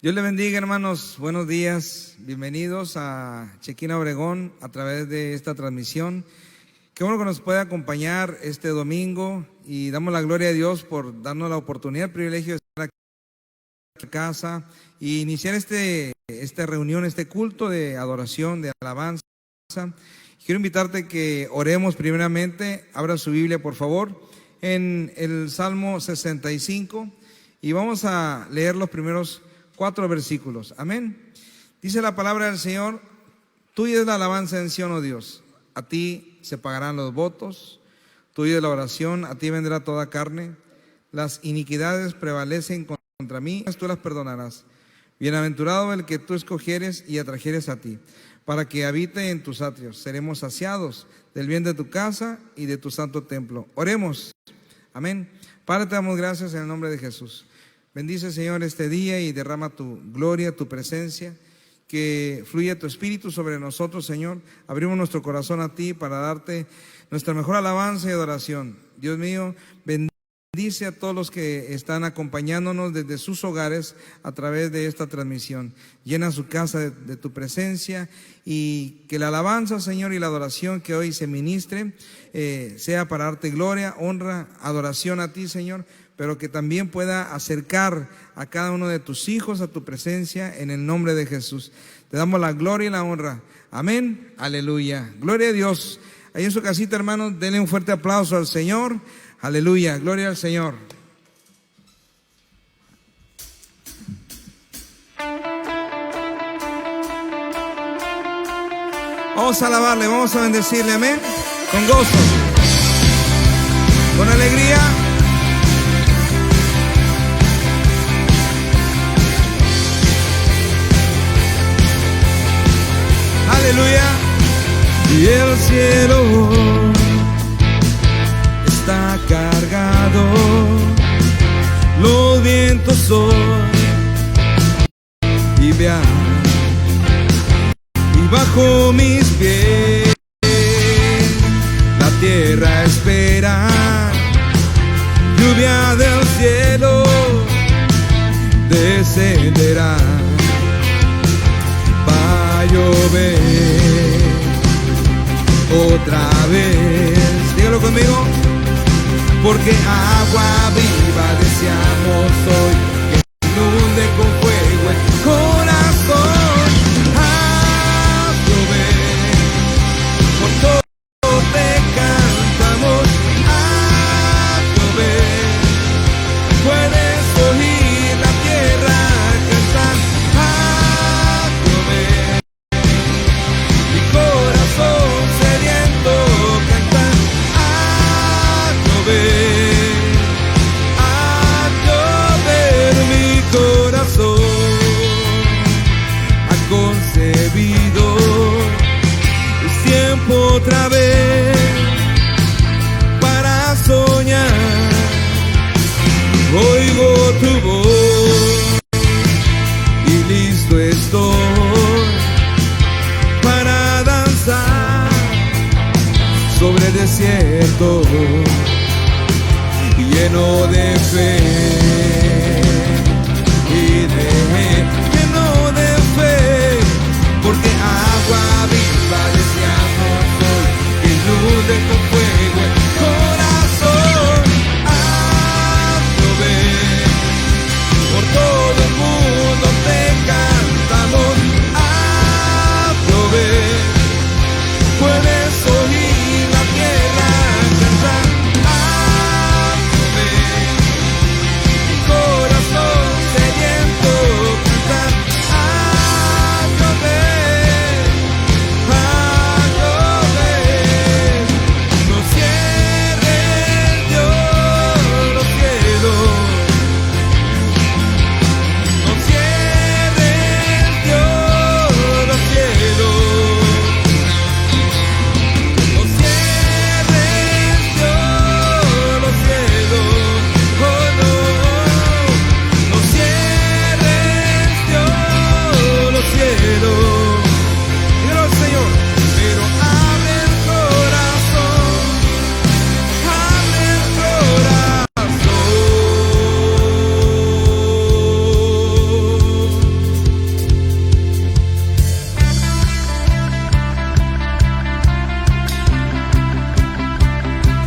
Dios le bendiga, hermanos. Buenos días. Bienvenidos a Chequina Obregón a través de esta transmisión. Qué bueno que nos puede acompañar este domingo y damos la gloria a Dios por darnos la oportunidad, el privilegio de estar aquí en casa y iniciar esta reunión, este culto de adoración, de alabanza. Quiero invitarte que oremos primeramente. Abra su Biblia, por favor, en el Salmo 65 y vamos a leer los primeros 4 versículos. Amén. Dice la palabra del Señor: tuya es la alabanza en Sión, oh Dios. A ti se pagarán los votos. Tuya es la oración. A ti vendrá toda carne. Las iniquidades prevalecen contra mí, tú las perdonarás. Bienaventurado el que tú escogieres y atrajeres a ti, para que habite en tus atrios. Seremos saciados del bien de tu casa y de tu santo templo. Oremos. Amén. Padre, te damos gracias en el nombre de Jesús. Bendice, Señor, este día y derrama tu gloria, tu presencia, que fluya tu espíritu sobre nosotros, Señor. Abrimos nuestro corazón a ti para darte nuestra mejor alabanza y adoración. Dios mío, bendice a todos los que están acompañándonos desde sus hogares a través de esta transmisión. Llena su casa de tu presencia y que la alabanza, Señor, y la adoración que hoy se ministre sea para darte gloria, honra, adoración a ti, Señor, pero que también pueda acercar a cada uno de tus hijos a tu presencia en el nombre de Jesús. Te damos la gloria y la honra. Amén. Aleluya. Gloria a Dios. Ahí en su casita, hermanos, denle un fuerte aplauso al Señor. Aleluya. Gloria al Señor. Vamos a alabarle, vamos a bendecirle. Amén. Con gozo, con alegría. Aleluya. Y el cielo está cargado, los vientos son y vean, y bajo mis pies la tierra espera lluvia del cielo descenderá. Llover otra vez, dígalo conmigo, porque agua viva deseamos hoy, que inunde con fuego el corazón. A llover, por todo te cantamos. A llover, puedes oír la tierra cantar. A llover, corazón sediento canta. A llover mi corazón ha concebido. Es tiempo otra vez para soñar. Oigo tu voz y listo estoy para danzar sobre el desierto, lleno de fe y lleno de fe, porque agua viva deseamos hoy, que inunde con fuego el corazón. A llover, por todo el mundo te cantamos. A llover, puedes oír la tierra cantar. A llover,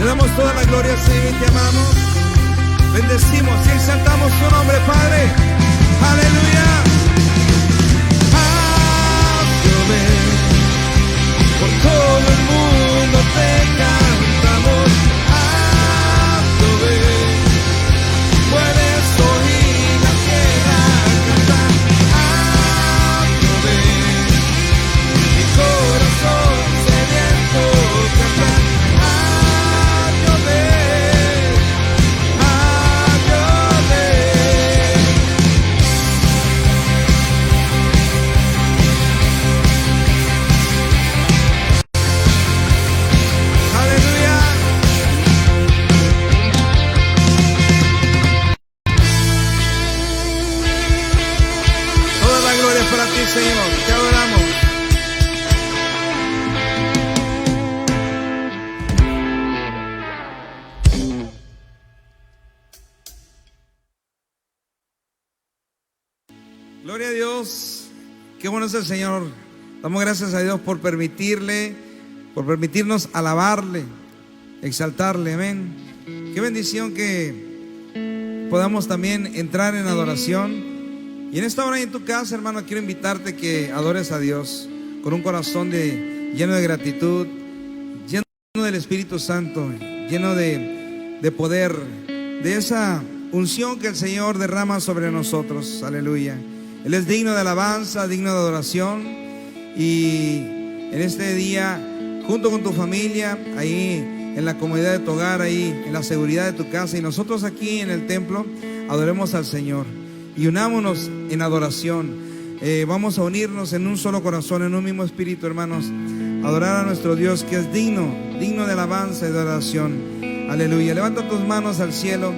Te damos toda la gloria, Señor, y te amamos. Bendecimos y exaltamos tu nombre, Padre. Aleluya. Hazlo por todo el mundo te cantamos. Hazlo puedes oír la tierra cantar. Hazlo mi corazón sediento cantar. Para ti, Señor, te adoramos. Gloria a Dios. Qué bueno es el Señor. Damos gracias a Dios por permitirnos alabarle, exaltarle. Amén. Qué bendición que podamos también entrar en adoración. Y en esta hora en tu casa, hermano, quiero invitarte que adores a Dios con un corazón lleno de gratitud, lleno del Espíritu Santo, lleno de poder, de esa unción que el Señor derrama sobre nosotros. Aleluya. Él es digno de alabanza, digno de adoración. Y en este día, junto con tu familia, ahí en la comodidad de tu hogar, ahí en la seguridad de tu casa, y nosotros aquí en el templo, adoremos al Señor. Y unámonos en adoración. Vamos a unirnos en un solo corazón, en un mismo espíritu, hermanos. Adorar a nuestro Dios, que es digno de alabanza y de adoración. Aleluya. Levanta tus manos al cielo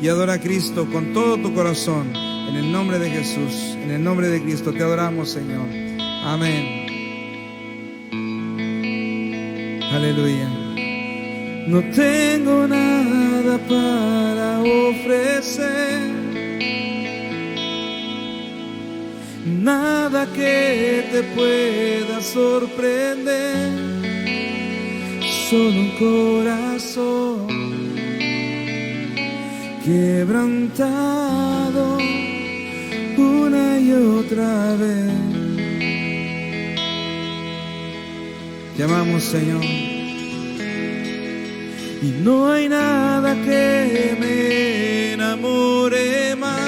y adora a Cristo con todo tu corazón. En el nombre de Jesús, en el nombre de Cristo, te adoramos, Señor. Amén. Aleluya. No tengo nada para ofrecer, nada que te pueda sorprender, solo un corazón quebrantado una y otra vez. Te amamos, Señor, y no hay nada que me enamore más,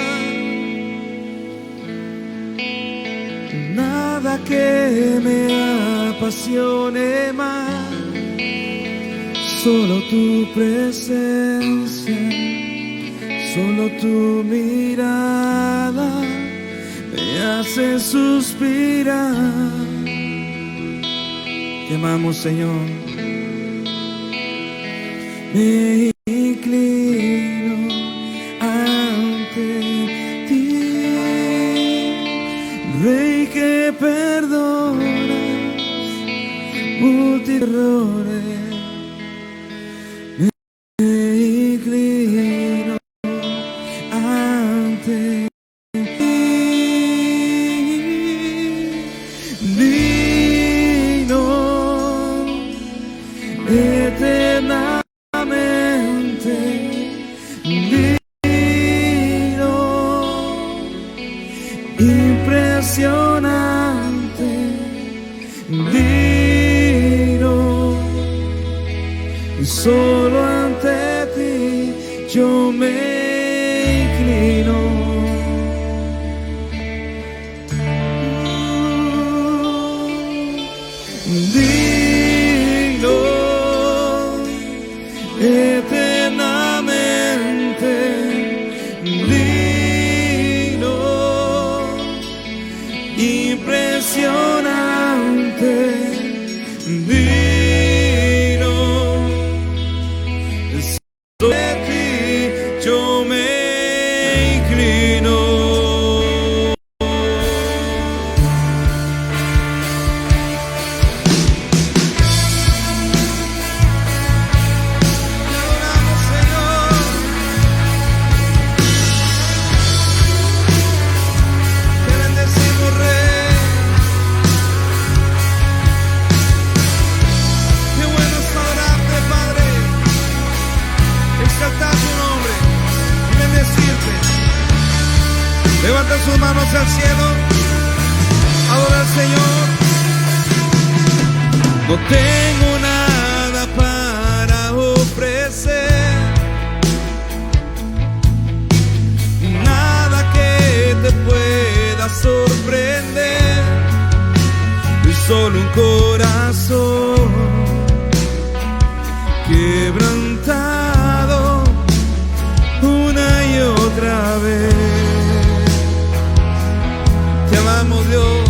nada que me apasione más, solo tu presencia, solo tu mirada me hace suspirar. Te amamos, Señor. Me inclino ante ti, Rey que perdonas multierrores. Me inclino ante ti, digno eternamente, digno, impresionante, digno, solo ante ti yo me inclino. Digno eternamente, digno, impresionante, digno, sobre ti yo me inclino. Levanta sus manos al cielo, adora al Señor. No tengo nada para ofrecer, nada que te pueda sorprender, es solo un corazón quebrantado una y otra vez. Te amamos, Dios.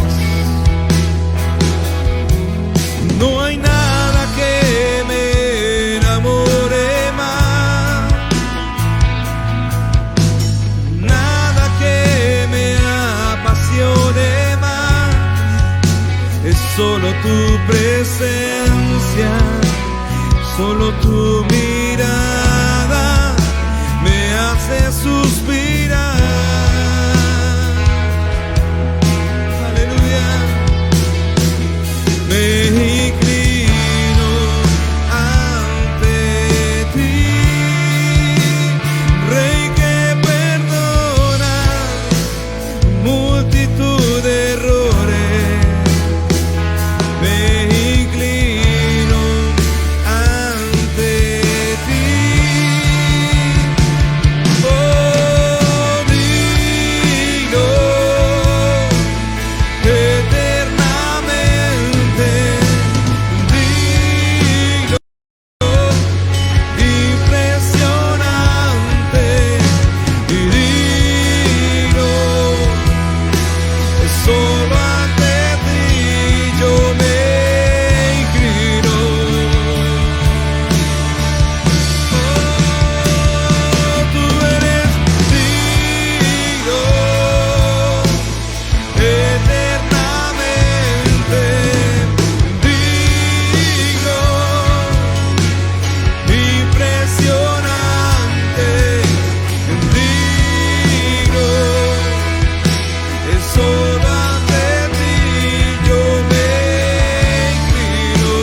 No hay nada que me enamore más, nada que me apasione más, es solo tu presencia, solo tu mirada me hace suspirar. Aleluya. Me inclino ante ti, Rey que perdona multitud de errores. Me inclino ante ti, oh digno, eternamente digno, impresionante y digno. Solo ante ti yo me inclino. Oh, tú eres digno, eternamente digno, impresionante, digno. Es solo ante ti yo me inclino.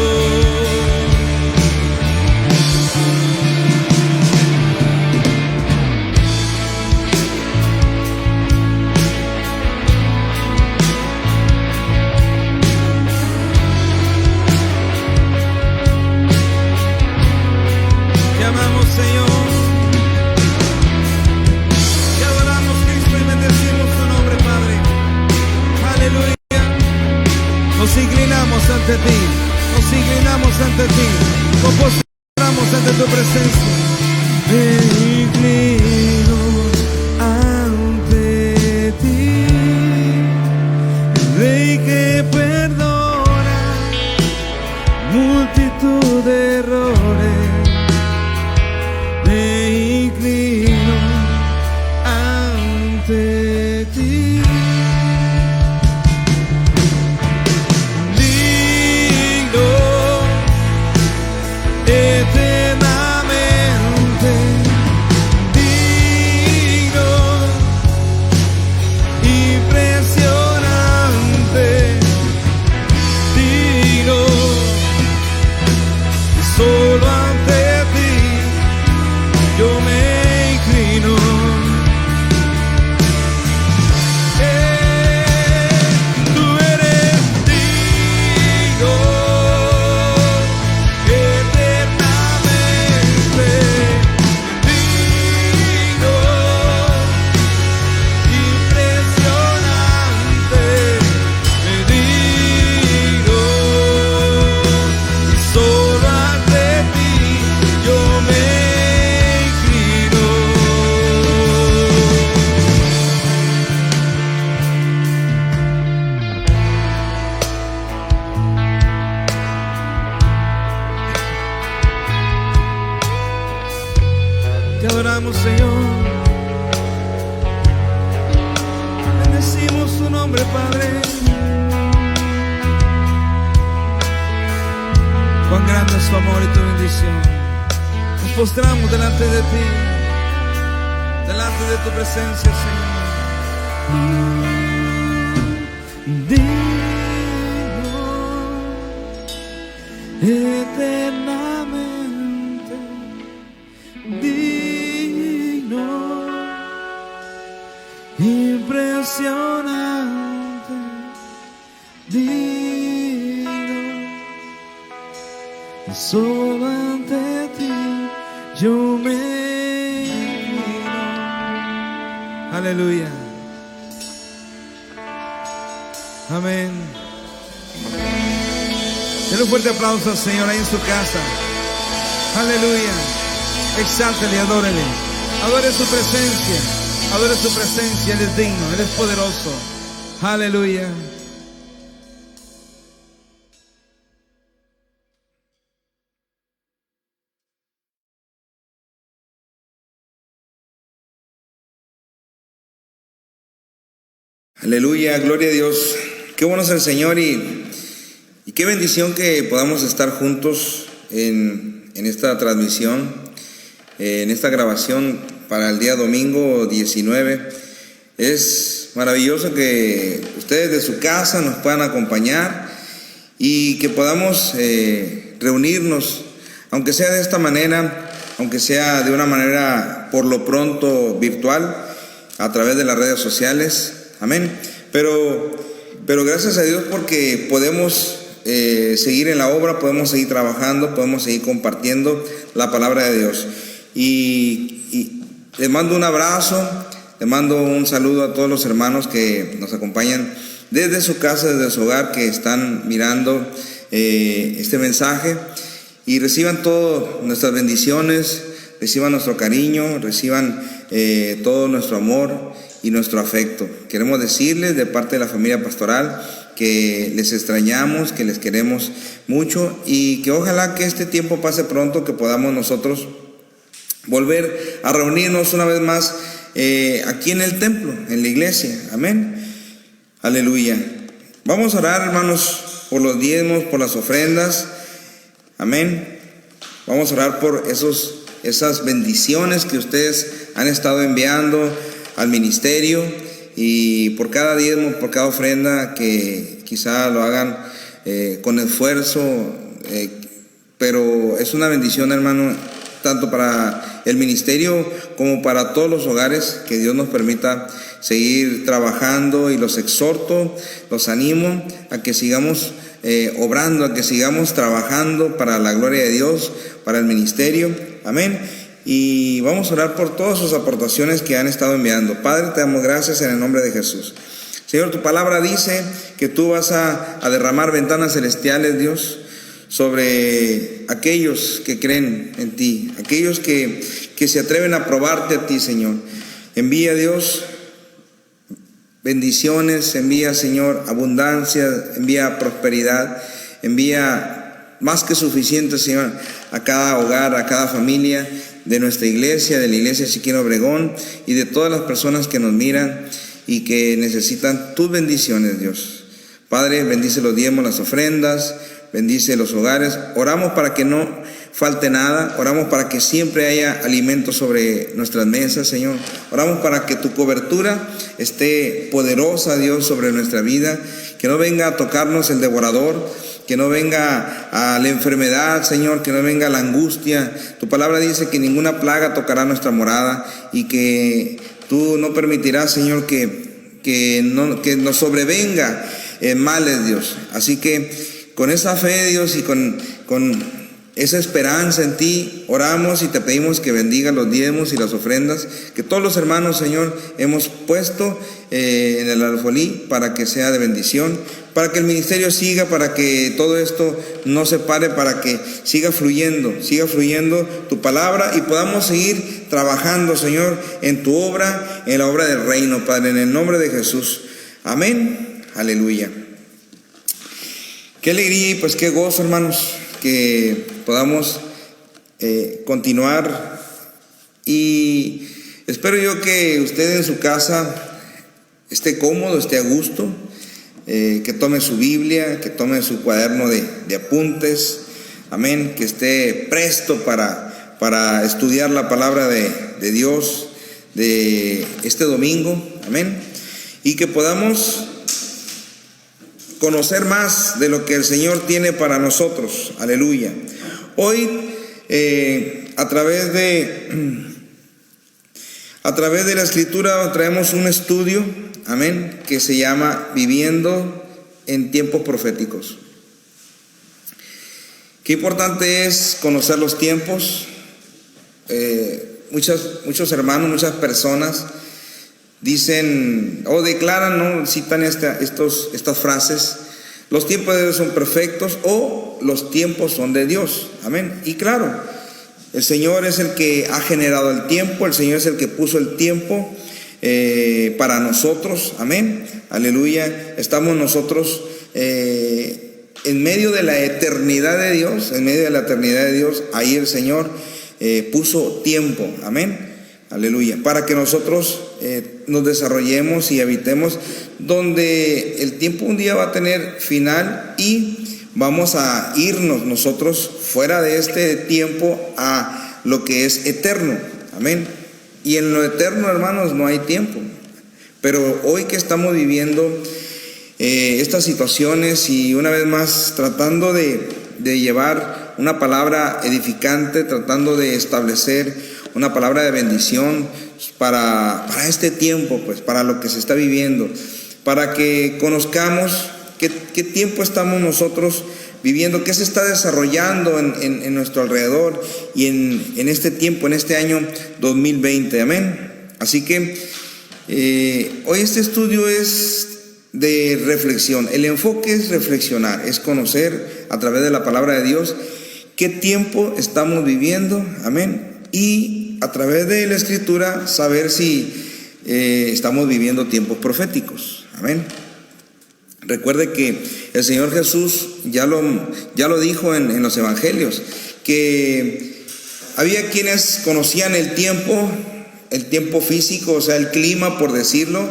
Te amamos, Señor. Te adoramos, Cristo, y bendecimos tu nombre, Padre. Aleluya. Nos inclinamos ante ti, nos inclinamos ante ti, nos postramos ante tu presencia. Me inclino ante ti, Rey que perdona multitud de errores. Me inclino ante ti. Digno, eternamente digno, impresionante, digno, solo ante ti yo me inclino. Tú eres digno, eternamente digno, impresionante, digno, y solo ante ti yo me inclino. Te adoramos, Señor. Bendecimos tu nombre, Padre. Cuán grande es tu amor y tu bendición. Nos postramos delante de ti, delante de tu presencia, Señor. Digno, eternamente digno, impresionante. impresionante, digno, y solo ante ti yo me inclino. Aleluya. Amén. Denle un fuerte aplauso al Señor ahí en su casa. Aleluya. Exáltale, adórele. Adore su presencia. Adore su presencia. Él es digno, Él es poderoso. Aleluya. Aleluya, gloria a Dios. Qué bueno es el Señor y qué bendición que podamos estar juntos en esta transmisión, en esta grabación para el día domingo 19. Es maravilloso que ustedes de su casa nos puedan acompañar y que podamos reunirnos, aunque sea de esta manera, aunque sea de una manera por lo pronto virtual, a través de las redes sociales. Amén. Pero gracias a Dios porque podemos seguir en la obra, podemos seguir trabajando, podemos seguir compartiendo la palabra de Dios. Y les mando un abrazo, les mando un saludo a todos los hermanos que nos acompañan desde su casa, desde su hogar, que están mirando este mensaje, y reciban todas nuestras bendiciones, reciban nuestro cariño, reciban todo nuestro amor y nuestro afecto. Queremos decirles de parte de la familia pastoral que les extrañamos, que les queremos mucho y que ojalá que este tiempo pase pronto, que podamos nosotros volver a reunirnos una vez más aquí en el templo, en la iglesia. Amén. Aleluya. Vamos a orar, hermanos, por los diezmos, por las ofrendas. Amén. Vamos a orar por esas bendiciones que ustedes han estado enviando al ministerio, y por cada diezmo, por cada ofrenda, que quizá lo hagan con esfuerzo, pero es una bendición, hermano, tanto para el ministerio como para todos los hogares. Que Dios nos permita seguir trabajando, y los exhorto, los animo a que sigamos obrando, a que sigamos trabajando para la gloria de Dios, para el ministerio. Amén. Y vamos a orar por todas sus aportaciones que han estado enviando. Padre, te damos gracias en el nombre de Jesús. Señor, tu palabra dice que tú vas a derramar ventanas celestiales, Dios, sobre aquellos que creen en ti, aquellos que se atreven a probarte a ti, Señor. Envía, Dios, bendiciones, envía, Señor, abundancia, envía prosperidad, envía más que suficiente, Señor, a cada hogar, a cada familia de nuestra iglesia, de la iglesia Chequina Obregón, y de todas las personas que nos miran y que necesitan tus bendiciones, Dios. Padre, bendice los diezmos, las ofrendas, bendice los hogares. Oramos para que no falte nada, oramos para que siempre haya alimento sobre nuestras mesas, Señor. Oramos para que tu cobertura esté poderosa, Dios, sobre nuestra vida, que no venga a tocarnos el devorador, que no venga a la enfermedad, Señor, que no venga la angustia. Tu palabra dice que ninguna plaga tocará nuestra morada, y que tú no permitirás, Señor, que nos sobrevenga males, Dios. Así que con esa fe, Dios, y con esa esperanza en ti, oramos y te pedimos que bendiga los diezmos y las ofrendas que todos los hermanos, Señor, hemos puesto en el alfolí, para que sea de bendición, para que el ministerio siga, para que todo esto no se pare, para que siga fluyendo tu palabra, y podamos seguir trabajando, Señor, en tu obra, en la obra del reino, Padre, en el nombre de Jesús. Amén. Aleluya. Qué alegría y pues qué gozo, hermanos, que podamos continuar, y espero yo que usted en su casa esté cómodo, esté a gusto, que tome su Biblia, que tome su cuaderno de apuntes, amén, que esté presto para estudiar la palabra de Dios de este domingo, amén, y que podamos conocer más de lo que el Señor tiene para nosotros. Aleluya. Hoy a través A través de la Escritura traemos un estudio, amén, que se llama Viviendo en tiempos proféticos. Qué importante es conocer los tiempos. Muchos hermanos, muchas personas dicen o declaran, ¿no? Citan estas frases: los tiempos de Dios son perfectos, o los tiempos son de Dios. Amén. Y claro, el Señor es el que ha generado el tiempo, el Señor es el que puso el tiempo para nosotros. Amén. Aleluya. Estamos nosotros en medio de la eternidad de Dios, en medio de la eternidad de Dios. Ahí el Señor puso tiempo. Amén. Aleluya. Para que nosotros nos desarrollemos y habitemos, donde el tiempo un día va a tener final y vamos a irnos nosotros fuera de este tiempo a lo que es eterno. Amén. Y en lo eterno, hermanos, no hay tiempo. Pero hoy que estamos viviendo estas situaciones, y una vez más tratando de llevar una palabra edificante, tratando de establecer una palabra de bendición para este tiempo, pues para lo que se está viviendo, para que conozcamos qué tiempo estamos nosotros viviendo, qué se está desarrollando en nuestro alrededor y en este tiempo, en este año 2020. Amén. Así que hoy este estudio es de reflexión. El enfoque es reflexionar, es conocer a través de la palabra de Dios qué tiempo estamos viviendo. Amén. Y a través de la Escritura saber si estamos viviendo tiempos proféticos. Amén. Recuerde que el Señor Jesús ya lo dijo en los evangelios, que había quienes conocían el tiempo físico, o sea, el clima, por decirlo,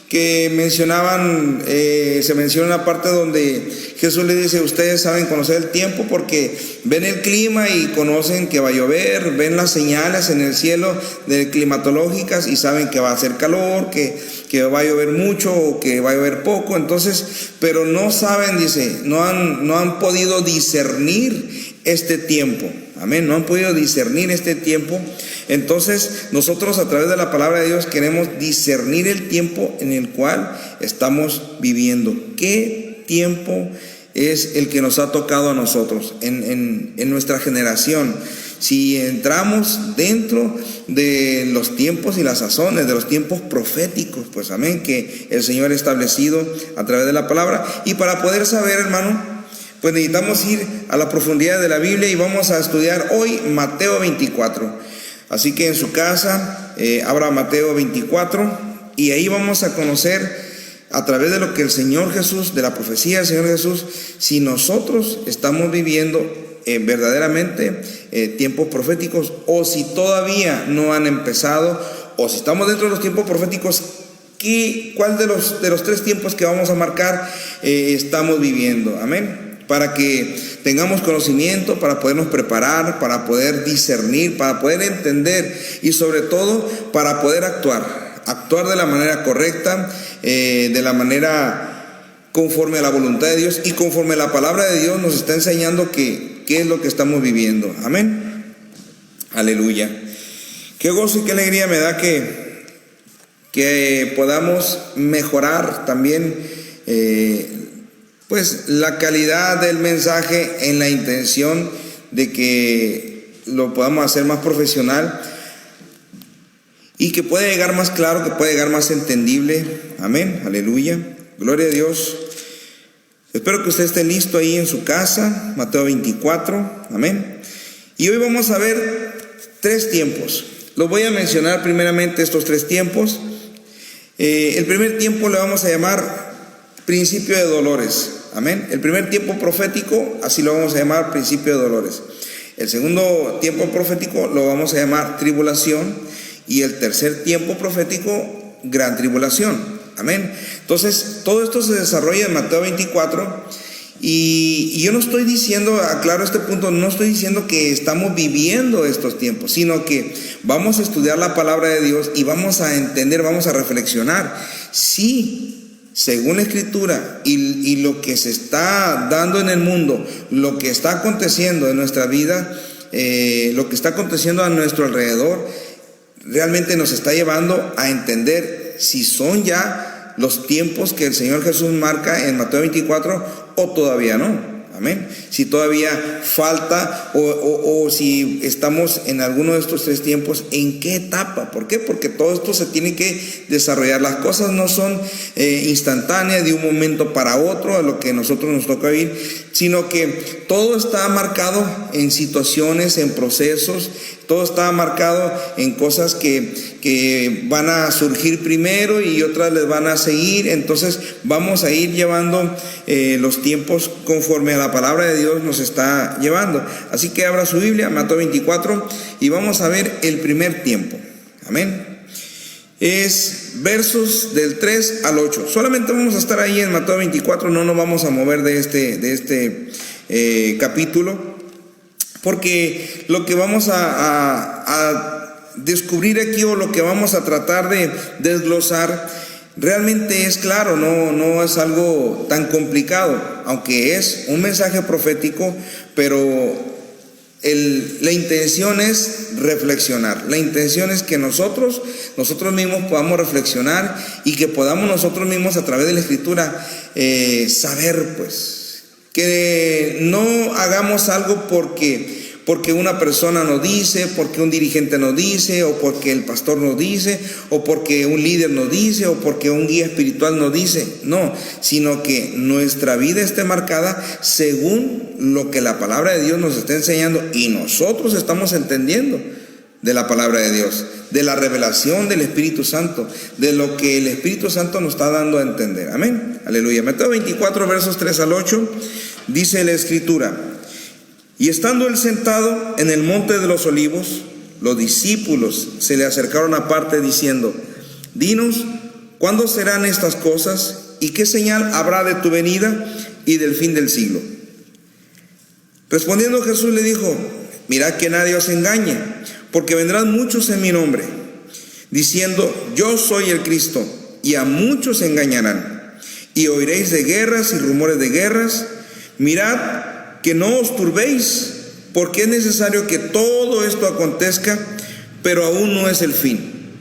que mencionaban, se menciona una parte donde Jesús le dice: ustedes saben conocer el tiempo porque ven el clima y conocen que va a llover, ven las señales en el cielo de climatológicas y saben que va a hacer calor, que va a llover mucho o que va a llover poco. Entonces, pero no saben, dice, no han podido discernir este tiempo. Amén. No han podido discernir este tiempo. Entonces nosotros, a través de la palabra de Dios, queremos discernir el tiempo en el cual estamos viviendo. ¿Qué tiempo es el que nos ha tocado a nosotros en nuestra generación? Si entramos dentro de los tiempos y las sazones, de los tiempos proféticos, pues amén, que el Señor ha establecido a través de la palabra. Y para poder saber, hermano, pues necesitamos ir a la profundidad de la Biblia, y vamos a estudiar hoy Mateo 24. Así que en su casa, abra Mateo 24, y ahí vamos a conocer, a través de lo que el Señor Jesús, de la profecía del Señor Jesús, si nosotros estamos viviendo verdaderamente tiempos proféticos, o si todavía no han empezado, o si estamos dentro de los tiempos proféticos. ¿Cuál de los tres tiempos que vamos a marcar estamos viviendo? Amén. Para que tengamos conocimiento, para podernos preparar, para poder discernir, para poder entender, y sobre todo para poder actuar de la manera correcta, de la manera conforme a la voluntad de Dios y conforme la palabra de Dios nos está enseñando qué es lo que estamos viviendo. Amén. Aleluya. Qué gozo y qué alegría me da que podamos mejorar también pues la calidad del mensaje, en la intención de que lo podamos hacer más profesional y que pueda llegar más claro, que pueda llegar más entendible. Amén. Aleluya. Gloria a Dios. Espero que usted esté listo ahí en su casa. Mateo 24. Amén. Y hoy vamos a ver tres tiempos. Los voy a mencionar primeramente, estos tres tiempos. El primer tiempo le vamos a llamar principio de dolores. Amén. El primer tiempo profético, así lo vamos a llamar, principio de dolores. El segundo tiempo profético lo vamos a llamar tribulación. Y el tercer tiempo profético, gran tribulación. Amén. Entonces, todo esto se desarrolla en Mateo 24. Y yo no estoy diciendo, aclaro este punto, no estoy diciendo que estamos viviendo estos tiempos, sino que vamos a estudiar la palabra de Dios y vamos a entender, vamos a reflexionar. Sí, según la Escritura y lo que se está dando en el mundo, lo que está aconteciendo en nuestra vida, lo que está aconteciendo a nuestro alrededor, realmente nos está llevando a entender si son ya los tiempos que el Señor Jesús marca en Mateo 24 o todavía no. Amén. Si todavía falta o si estamos en alguno de estos tres tiempos, ¿en qué etapa? ¿Por qué? Porque todo esto se tiene que desarrollar. Las cosas no son instantáneas de un momento para otro a lo que a nosotros nos toca vivir, sino que todo está marcado en situaciones, en procesos. Todo está marcado en cosas que van a surgir primero y otras les van a seguir. Entonces vamos a ir llevando los tiempos conforme a la palabra de Dios nos está llevando. Así que abra su Biblia, Mateo 24, y vamos a ver el primer tiempo. Amén. Es versos del 3 al 8. Solamente vamos a estar ahí en Mateo 24, no nos vamos a mover de este capítulo. Porque lo que vamos a descubrir aquí, o lo que vamos a tratar de desglosar, realmente es claro, no es algo tan complicado, aunque es un mensaje profético, pero la intención es reflexionar. La intención es que nosotros mismos podamos reflexionar y que podamos nosotros mismos a través de la Escritura saber, pues, que no hagamos algo porque una persona nos dice, porque un dirigente nos dice, o porque el pastor nos dice, o porque un líder nos dice, o porque un guía espiritual nos dice. No, sino que nuestra vida esté marcada según lo que la palabra de Dios nos está enseñando y nosotros estamos entendiendo de la palabra de Dios, de la revelación del Espíritu Santo, de lo que el Espíritu Santo nos está dando a entender. Amén. Aleluya. Mateo 24, versos 3 al 8, dice la Escritura: y estando él sentado en el monte de los olivos, los discípulos se le acercaron aparte diciendo: dinos, ¿cuándo serán estas cosas? ¿Y qué señal habrá de tu venida y del fin del siglo? Respondiendo Jesús le dijo: mirad que nadie os engañe, porque vendrán muchos en mi nombre, diciendo: yo soy el Cristo, y a muchos engañarán. Y oiréis de guerras y rumores de guerras. Mirad que no os turbéis, porque es necesario que todo esto acontezca, pero aún no es el fin.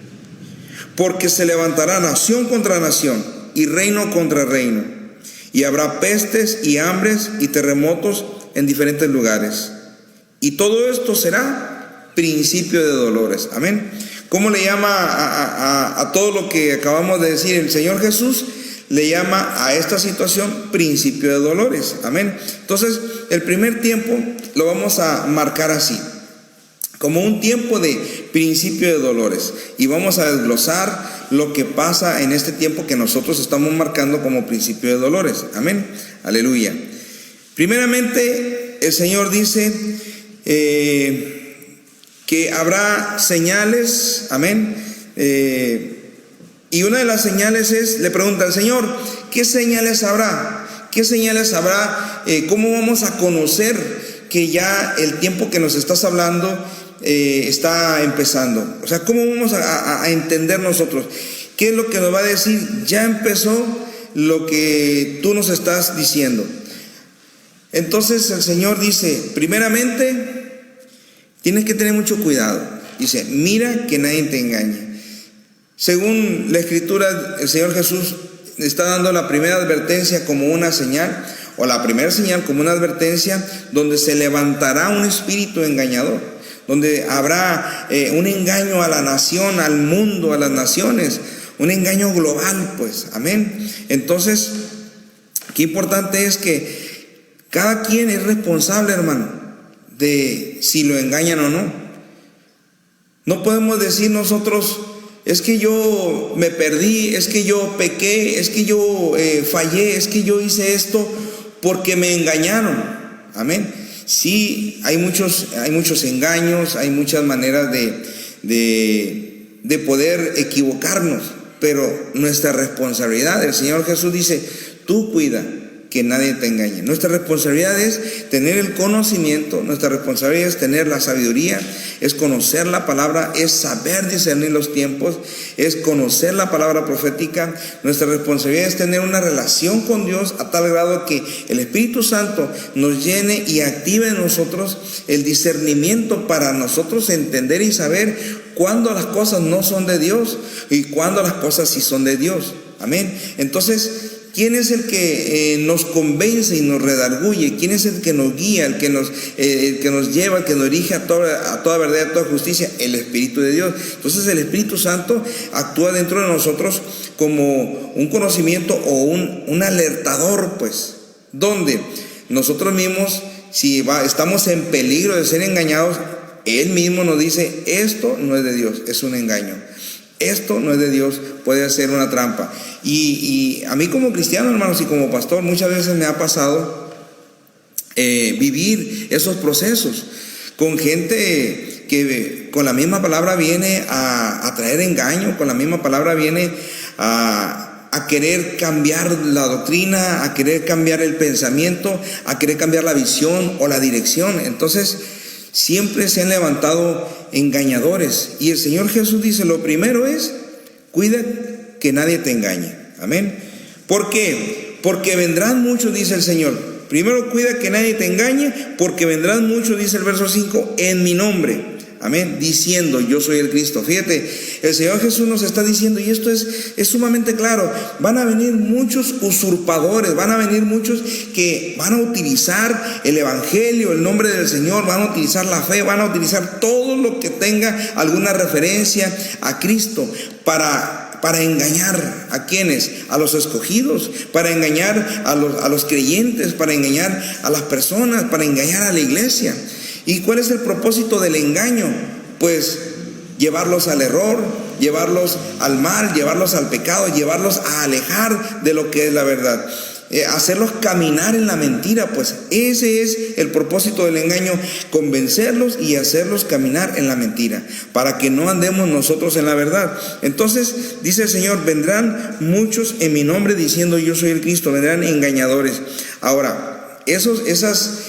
Porque se levantará nación contra nación y reino contra reino, y habrá pestes y hambres y terremotos en diferentes lugares. Y todo esto será principio de dolores. Amén. ¿Cómo le llama a todo lo que acabamos de decir? El Señor Jesús le llama a esta situación principio de dolores. Amén. Entonces, el primer tiempo lo vamos a marcar así, como un tiempo de principio de dolores. Y vamos a desglosar lo que pasa en este tiempo que nosotros estamos marcando como principio de dolores. Amén. Aleluya. Primeramente, el Señor dice que habrá señales. Amén. Y una de las señales es, le pregunta al Señor: ¿qué señales habrá? ¿Qué señales habrá? ¿Cómo vamos a conocer que ya el tiempo que nos estás hablando está empezando? O sea, ¿cómo vamos a entender nosotros? ¿Qué es lo que nos va a decir? Ya empezó lo que tú nos estás diciendo. Entonces el Señor dice, primeramente, tienes que tener mucho cuidado. Dice: mira que nadie te engañe. Según la Escritura, el Señor Jesús está dando la primera advertencia como una señal, o la primera señal como una advertencia, donde se levantará un espíritu engañador, donde habrá un engaño a la nación, al mundo, a las naciones, un engaño global, pues. Amén. Entonces, qué importante es que cada quien es responsable, hermano, de si lo engañan o no. No podemos decir nosotros: es que yo me perdí, es que yo pequé, es que yo fallé, es que yo hice esto porque me engañaron. Amén. Sí, hay muchos engaños, hay muchas maneras de poder equivocarnos, pero nuestra responsabilidad, el Señor Jesús dice: tú cuida que nadie te engañe. Nuestra responsabilidad es tener el conocimiento, nuestra responsabilidad es tener la sabiduría, es conocer la palabra, es saber discernir los tiempos, es conocer la palabra profética. Nuestra responsabilidad es tener una relación con Dios a tal grado que el Espíritu Santo nos llene y active en nosotros el discernimiento para nosotros entender y saber cuándo las cosas no son de Dios y cuándo las cosas sí son de Dios. Amén. Entonces, ¿quién es el que nos convence y nos redarguye? ¿Quién es el que nos guía, el que nos lleva, el que nos dirige a toda verdad, a toda justicia? El Espíritu de Dios. Entonces el Espíritu Santo actúa dentro de nosotros como un conocimiento o un alertador, pues, donde nosotros mismos, si estamos en peligro de ser engañados, Él mismo nos dice: esto no es de Dios, es un engaño. Esto no es de Dios, puede ser una trampa. Y a mí como cristiano, hermanos, y como pastor, muchas veces me ha pasado vivir esos procesos con gente que con la misma palabra viene a traer engaño, con la misma palabra viene a querer cambiar la doctrina, a querer cambiar el pensamiento, a querer cambiar la visión o la dirección. Entonces, siempre se han levantado engañadores. Y el Señor Jesús dice: lo primero es, cuida que nadie te engañe. Amén. ¿Por qué? Porque vendrán muchos, dice el Señor. Primero, cuida que nadie te engañe, porque vendrán muchos, dice el verso 5, en mi nombre. Amén, diciendo: yo soy el Cristo. Fíjate, el Señor Jesús nos está diciendo, y esto es sumamente claro: van a venir muchos usurpadores, van a venir muchos que van a utilizar el Evangelio, el nombre del Señor, van a utilizar la fe, van a utilizar todo lo que tenga alguna referencia a Cristo para engañar a quienes, a los escogidos, para engañar a los creyentes, para engañar a las personas, para engañar a la iglesia. ¿Y cuál es el propósito del engaño? Pues llevarlos al error, llevarlos al mal, llevarlos al pecado, llevarlos a alejar de lo que es la verdad, hacerlos caminar en la mentira. Pues ese es el propósito del engaño: convencerlos y hacerlos caminar en la mentira, para que no andemos nosotros en la verdad. Entonces dice el Señor: vendrán muchos en mi nombre diciendo: yo soy el Cristo. Vendrán engañadores. Ahora, esas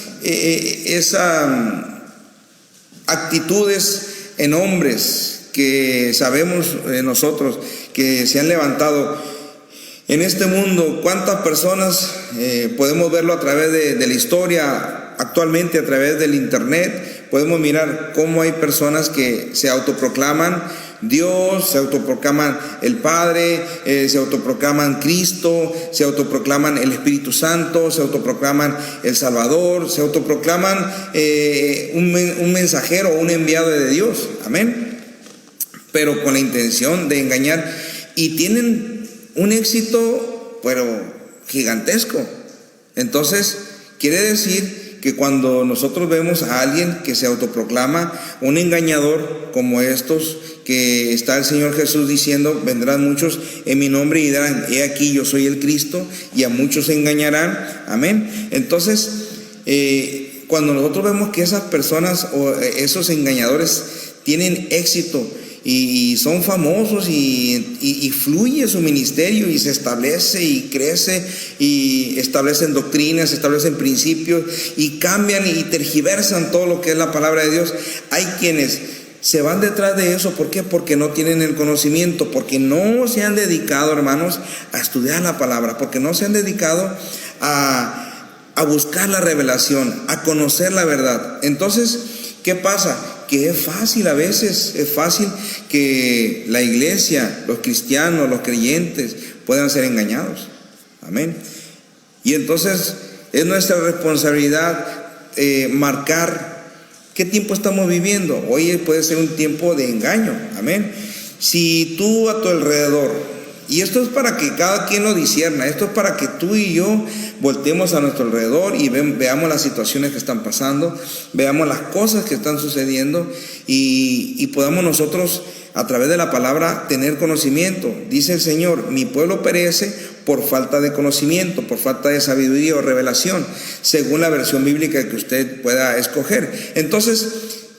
actitudes en hombres que sabemos nosotros que se han levantado en este mundo, ¿cuántas personas podemos verlo a través de la historia? Actualmente, a través del internet, podemos mirar cómo hay personas que se autoproclaman Dios, se autoproclaman el Padre, se autoproclaman Cristo, se autoproclaman el Espíritu Santo, se autoproclaman el Salvador, se autoproclaman un mensajero o un enviado de Dios. Amén. Pero con la intención de engañar, y tienen un éxito pero gigantesco. Entonces quiere decir que cuando nosotros vemos a alguien que se autoproclama un engañador como estos, que está el Señor Jesús diciendo: vendrán muchos en mi nombre y dirán: he aquí, yo soy el Cristo, y a muchos se engañarán. Amén. Entonces, cuando nosotros vemos que esas personas o esos engañadores tienen éxito y son famosos y fluye su ministerio y se establece y crece y establecen doctrinas, establecen principios y cambian y tergiversan todo lo que es la palabra de Dios, hay quienes se van detrás de eso. ¿Por qué? Porque no tienen el conocimiento, porque no se han dedicado, hermanos, a estudiar la palabra, porque no se han dedicado a buscar la revelación, a conocer la verdad. Entonces, ¿qué pasa? Que es fácil a veces, es fácil que la iglesia, los cristianos, los creyentes puedan ser engañados. Amén. Y entonces es nuestra responsabilidad marcar qué tiempo estamos viviendo. Hoy puede ser un tiempo de engaño. Amén. Si tú a tu alrededor, y esto es para que cada quien lo discierna, esto es para que tú y yo volteemos a nuestro alrededor y veamos las situaciones que están pasando, veamos las cosas que están sucediendo y podamos nosotros a través de la palabra tener conocimiento. Dice el Señor: mi pueblo perece por falta de conocimiento, por falta de sabiduría o revelación, según la versión bíblica que usted pueda escoger. Entonces,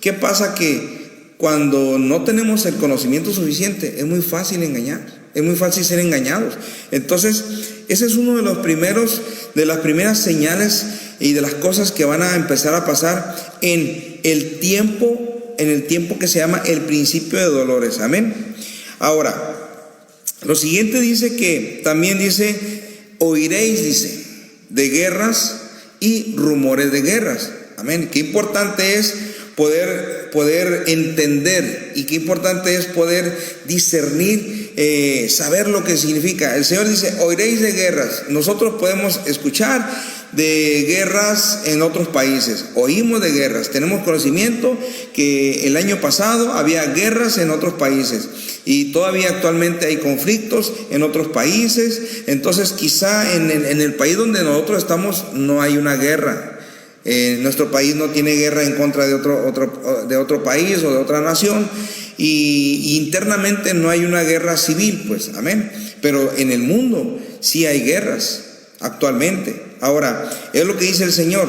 ¿qué pasa? Que cuando no tenemos el conocimiento suficiente, es muy fácil engañar, es muy fácil ser engañados. Entonces, ese es uno de los primeros, de las primeras señales y de las cosas que van a empezar a pasar en el tiempo que se llama el principio de dolores. Amén. Ahora, lo siguiente dice que también dice, oiréis, dice, de guerras y rumores de guerras. Amén. Qué importante es poder entender, y qué importante es poder discernir, saber lo que significa. El Señor dice, oiréis de guerras. Nosotros podemos escuchar de guerras en otros países, oímos de guerras, tenemos conocimiento que el año pasado había guerras en otros países y todavía actualmente hay conflictos en otros países. Entonces quizá en el país donde nosotros estamos no hay una guerra. Nuestro país no tiene guerra en contra de otro país o de otra nación, y internamente no hay una guerra civil, pues, amén. Pero en el mundo sí hay guerras actualmente. Ahora, es lo que dice el Señor,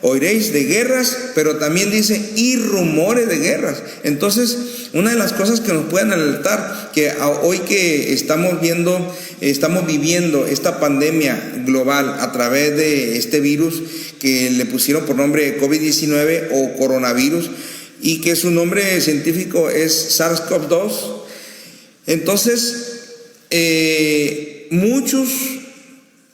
oiréis de guerras, pero también dice, y rumores de guerras. Entonces, una de las cosas que nos pueden alertar, que hoy que estamos viviendo esta pandemia global a través de este virus que le pusieron por nombre COVID-19 o coronavirus, y que su nombre científico es SARS-CoV-2. Entonces, muchos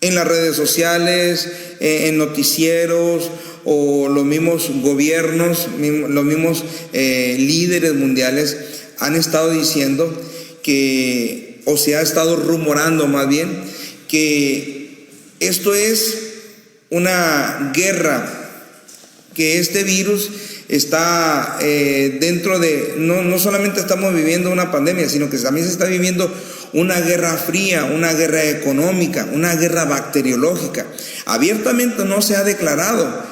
en las redes sociales, en noticieros, o los mismos gobiernos, los mismos líderes mundiales han estado diciendo que, o se ha estado rumorando más bien, que esto es una guerra, que este virus está dentro de, no solamente estamos viviendo una pandemia, sino que también se está viviendo una guerra fría, una guerra económica, una guerra bacteriológica. Abiertamente no se ha declarado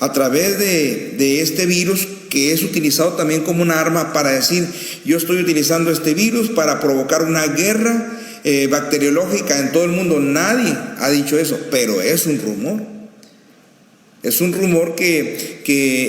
a través de este virus, que es utilizado también como una arma para decir, yo estoy utilizando este virus para provocar una guerra bacteriológica en todo el mundo. Nadie ha dicho eso, pero es un rumor. Es un rumor que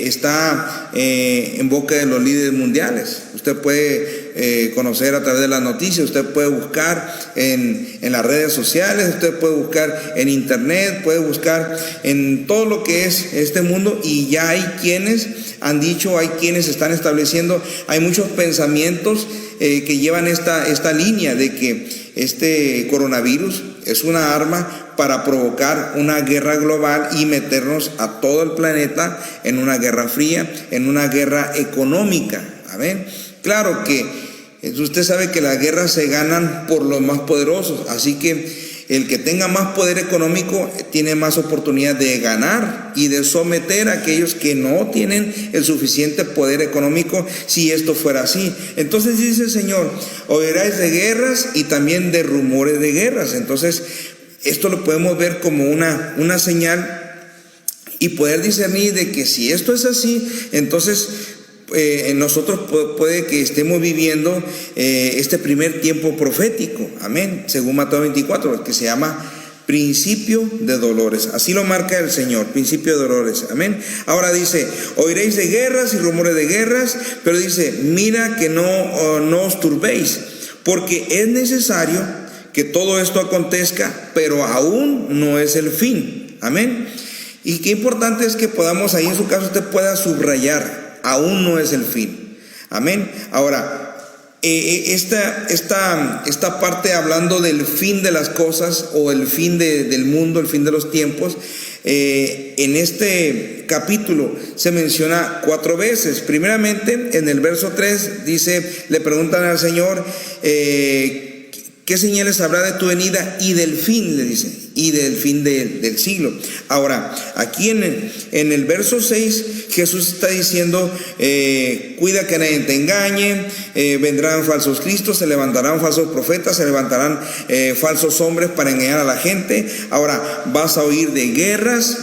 está en boca de los líderes mundiales. Usted puede conocer a través de las noticias, usted puede buscar en las redes sociales, usted puede buscar en internet, puede buscar en todo lo que es este mundo, y ya hay quienes han dicho, hay quienes están estableciendo, hay muchos pensamientos que llevan esta línea de que este coronavirus es una arma para provocar una guerra global y meternos a todo el planeta en una guerra fría, en una guerra económica. Amén. Claro que usted sabe que las guerras se ganan por los más poderosos, así que el que tenga más poder económico tiene más oportunidad de ganar y de someter a aquellos que no tienen el suficiente poder económico, si esto fuera así. Entonces dice el Señor, oiréis de guerras y también de rumores de guerras. Entonces esto lo podemos ver como una señal y poder discernir de que si esto es así, entonces nosotros puede que estemos viviendo este primer tiempo profético, amén, según Mateo 24, que se llama principio de dolores. Así lo marca el Señor, principio de dolores, amén. Ahora dice, oiréis de guerras y rumores de guerras, pero dice, mira que no os turbéis, porque es necesario que todo esto acontezca, pero aún no es el fin, amén. Y qué importante es que podamos, ahí en su caso usted pueda subrayar, aún no es el fin, amén. Ahora, esta parte hablando del fin de las cosas, o el fin del mundo, el fin de los tiempos, en este capítulo se menciona 4 veces. Primeramente, en el verso 3 dice, le preguntan al Señor, ¿qué señales habrá de tu venida y del fin? Le dice, y del fin del siglo. Ahora, aquí en el verso 6, Jesús está diciendo, cuida que nadie te engañe, vendrán falsos cristos, se levantarán falsos profetas, se levantarán falsos hombres para engañar a la gente. Ahora, vas a oír de guerras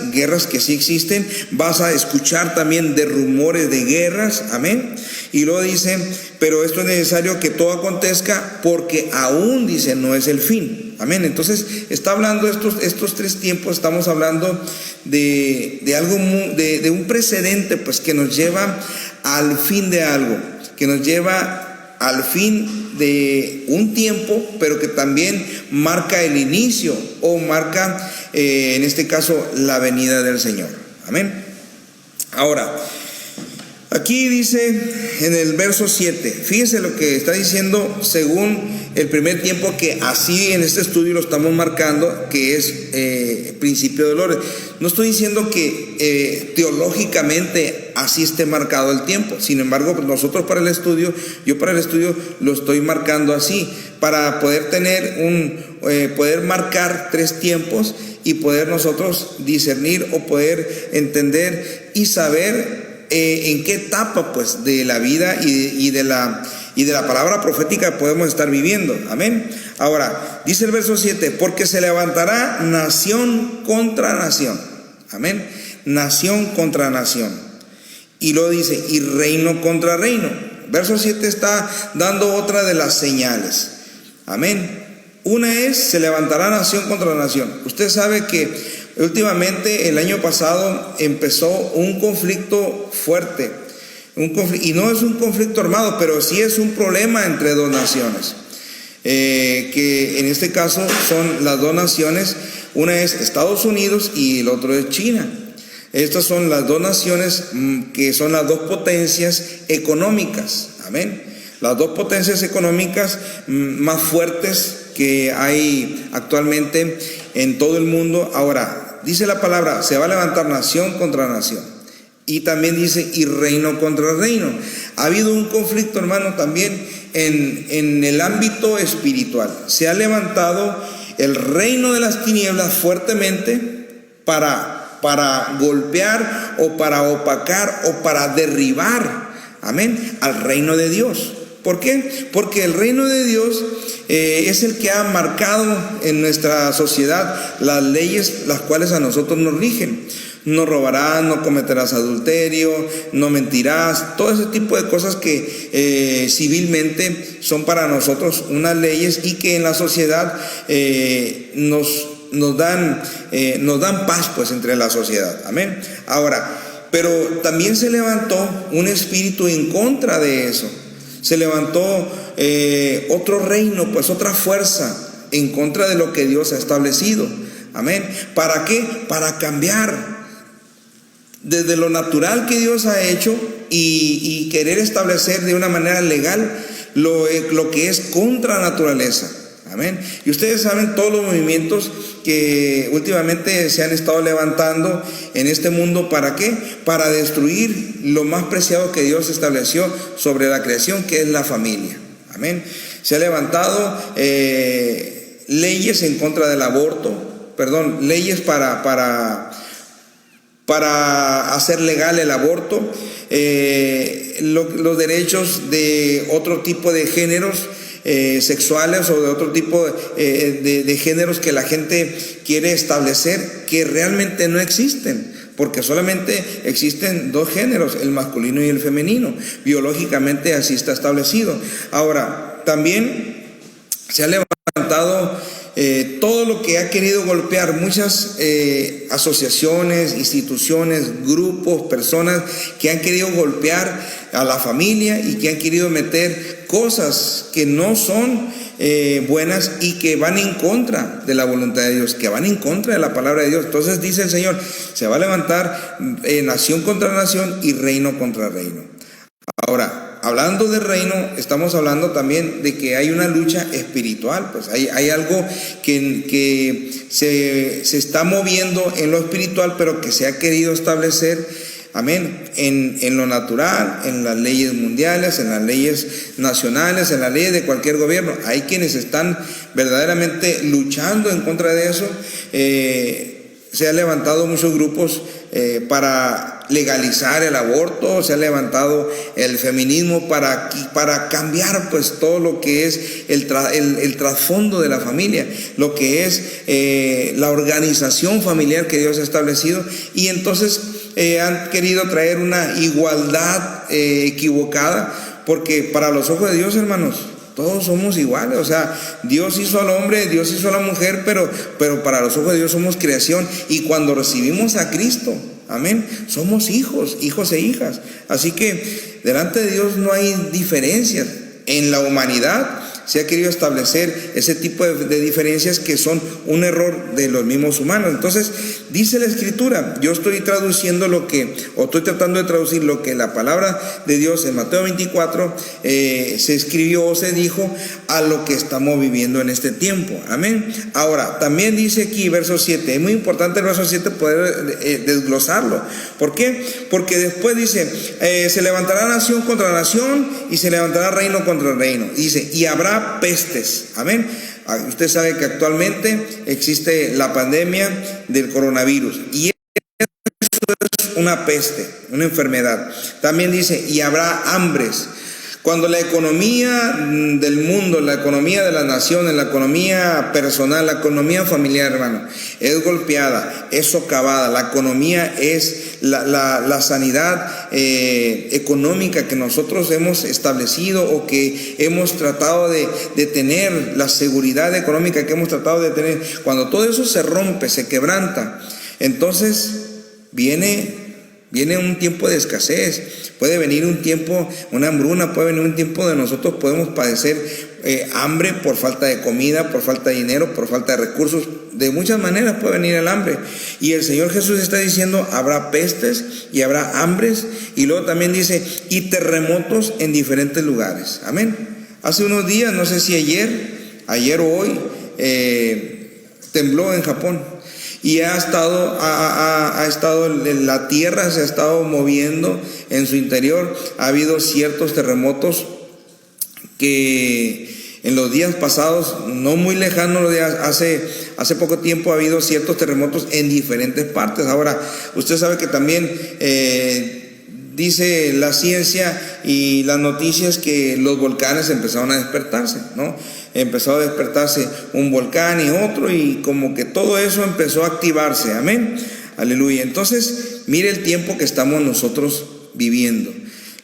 que sí existen, vas a escuchar también de rumores de guerras, amén. Y luego dice, pero esto es necesario que todo acontezca, porque aún, dice, no es el fin, amén. Entonces está hablando estos 3 tiempos, estamos hablando de algo, de un precedente, pues, que nos lleva al fin de algo, que nos lleva al fin de un tiempo, pero que también marca el inicio o marca, en este caso, la venida del Señor. Amén. Ahora, aquí dice en el verso 7, fíjese lo que está diciendo según el primer tiempo, que así en este estudio lo estamos marcando, que es principio del orden. No estoy diciendo que teológicamente así esté marcado el tiempo, sin embargo nosotros para el estudio, yo para el estudio lo estoy marcando así, para poder tener poder marcar 3 tiempos y poder nosotros discernir o poder entender y saber en qué etapa pues de la vida y de la palabra profética podemos estar viviendo. Amén. Ahora, dice el verso 7, porque se levantará nación contra nación. Amén. Nación contra nación. Y luego dice, y reino contra reino. Verso 7 está dando otra de las señales. Amén. Una es, se levantará nación contra nación. Usted sabe que últimamente, el año pasado, empezó un conflicto fuerte. Y no es un conflicto armado, pero sí es un problema entre 2 naciones. Que en este caso son las 2 naciones. Una es Estados Unidos y el otro es China. Estas son las 2 naciones que son las 2 potencias económicas. Amén. Las 2 potencias económicas más fuertes que hay actualmente en todo el mundo. Ahora, dice la palabra, se va a levantar nación contra nación. Y también dice, y reino contra reino. Ha habido un conflicto, hermano, también en el ámbito espiritual. Se ha levantado el reino de las tinieblas fuertemente para golpear o para opacar o para derribar, amén, al reino de Dios. ¿Por qué? Porque el reino de Dios es el que ha marcado en nuestra sociedad las leyes las cuales a nosotros nos rigen. No robarás, no cometerás adulterio, no mentirás, todo ese tipo de cosas que civilmente son para nosotros unas leyes y que en la sociedad nos dan paz pues entre la sociedad. Amén. Ahora, pero también se levantó un espíritu en contra de eso. Se levantó otro reino, pues otra fuerza en contra de lo que Dios ha establecido. Amén. ¿Para qué? Para cambiar desde lo natural que Dios ha hecho y querer establecer de una manera legal lo que es contra naturaleza. Amén. Y ustedes saben todos los movimientos que últimamente se han estado levantando en este mundo. ¿Para qué? Para destruir lo más preciado que Dios estableció sobre la creación, que es la familia. Amén. Se han levantado leyes en contra del aborto, leyes para hacer legal el aborto, los derechos de otro tipo de géneros sexuales o de otro tipo de géneros que la gente quiere establecer, que realmente no existen, porque solamente existen 2 géneros, el masculino y el femenino. Biológicamente así está establecido. Ahora, también se ha levantado todo lo que ha querido golpear muchas asociaciones, instituciones, grupos, personas que han querido golpear a la familia y que han querido meter cosas que no son buenas y que van en contra de la voluntad de Dios, que van en contra de la palabra de Dios. Entonces dice el Señor, se va a levantar nación contra nación y reino contra reino. Ahora, hablando de reino, estamos hablando también de que hay una lucha espiritual. Pues hay algo que se está moviendo en lo espiritual, pero que se ha querido establecer, amén, en lo natural, en las leyes mundiales, en las leyes nacionales, en las leyes de cualquier gobierno. Hay quienes están verdaderamente luchando en contra de eso. Se han levantado muchos grupos para legalizar el aborto, se ha levantado el feminismo para cambiar pues todo lo que es el trasfondo de la familia, lo que es la organización familiar que Dios ha establecido, y entonces han querido traer una igualdad equivocada, porque para los ojos de Dios, hermanos, todos somos iguales. O sea, Dios hizo al hombre, Dios hizo a la mujer, pero para los ojos de Dios somos creación. Y cuando recibimos a Cristo, amén, somos hijos e hijas. Así que delante de Dios no hay diferencias. en la humanidad se ha querido establecer ese tipo de diferencias que son un error de los mismos humanos. Entonces, dice la Escritura, yo estoy traduciendo estoy tratando de traducir lo que la palabra de Dios en Mateo 24 se escribió o se dijo a lo que estamos viviendo en este tiempo. Amén. Ahora, también dice aquí, verso 7, es muy importante el verso 7 poder desglosarlo. ¿Por qué? Porque después dice, se levantará nación contra nación y se levantará reino contra reino. Dice, y habrá pestes. Amén. Usted sabe que actualmente existe la pandemia del coronavirus y eso es una peste, una enfermedad. También dice, y habrá hambres. Cuando la economía del mundo, la economía de las naciones, la economía personal, la economía familiar, hermano, es golpeada, es socavada, la economía es la sanidad económica que nosotros hemos establecido o que hemos tratado de tener, la seguridad económica que hemos tratado de tener, cuando todo eso se rompe, se quebranta, entonces viene un tiempo de escasez, puede venir un tiempo, una hambruna, puede venir un tiempo donde nosotros podemos padecer hambre por falta de comida, por falta de dinero, por falta de recursos. De muchas maneras puede venir el hambre. Y el Señor Jesús está diciendo, habrá pestes y habrá hambres. Y luego también dice, y terremotos en diferentes lugares. Amén. Hace unos días, no sé si ayer o hoy, tembló en Japón. Y ha estado la tierra se ha estado moviendo en su interior. Ha habido ciertos terremotos que en los días pasados, no muy lejanos los días, hace poco tiempo ha habido ciertos terremotos en diferentes partes. Ahora, usted sabe que también dice la ciencia y las noticias que los volcanes empezaron a despertarse, ¿no? Empezó a despertarse un volcán y otro, y como que todo eso empezó a activarse. Amén. Aleluya. Entonces, mire el tiempo que estamos nosotros viviendo.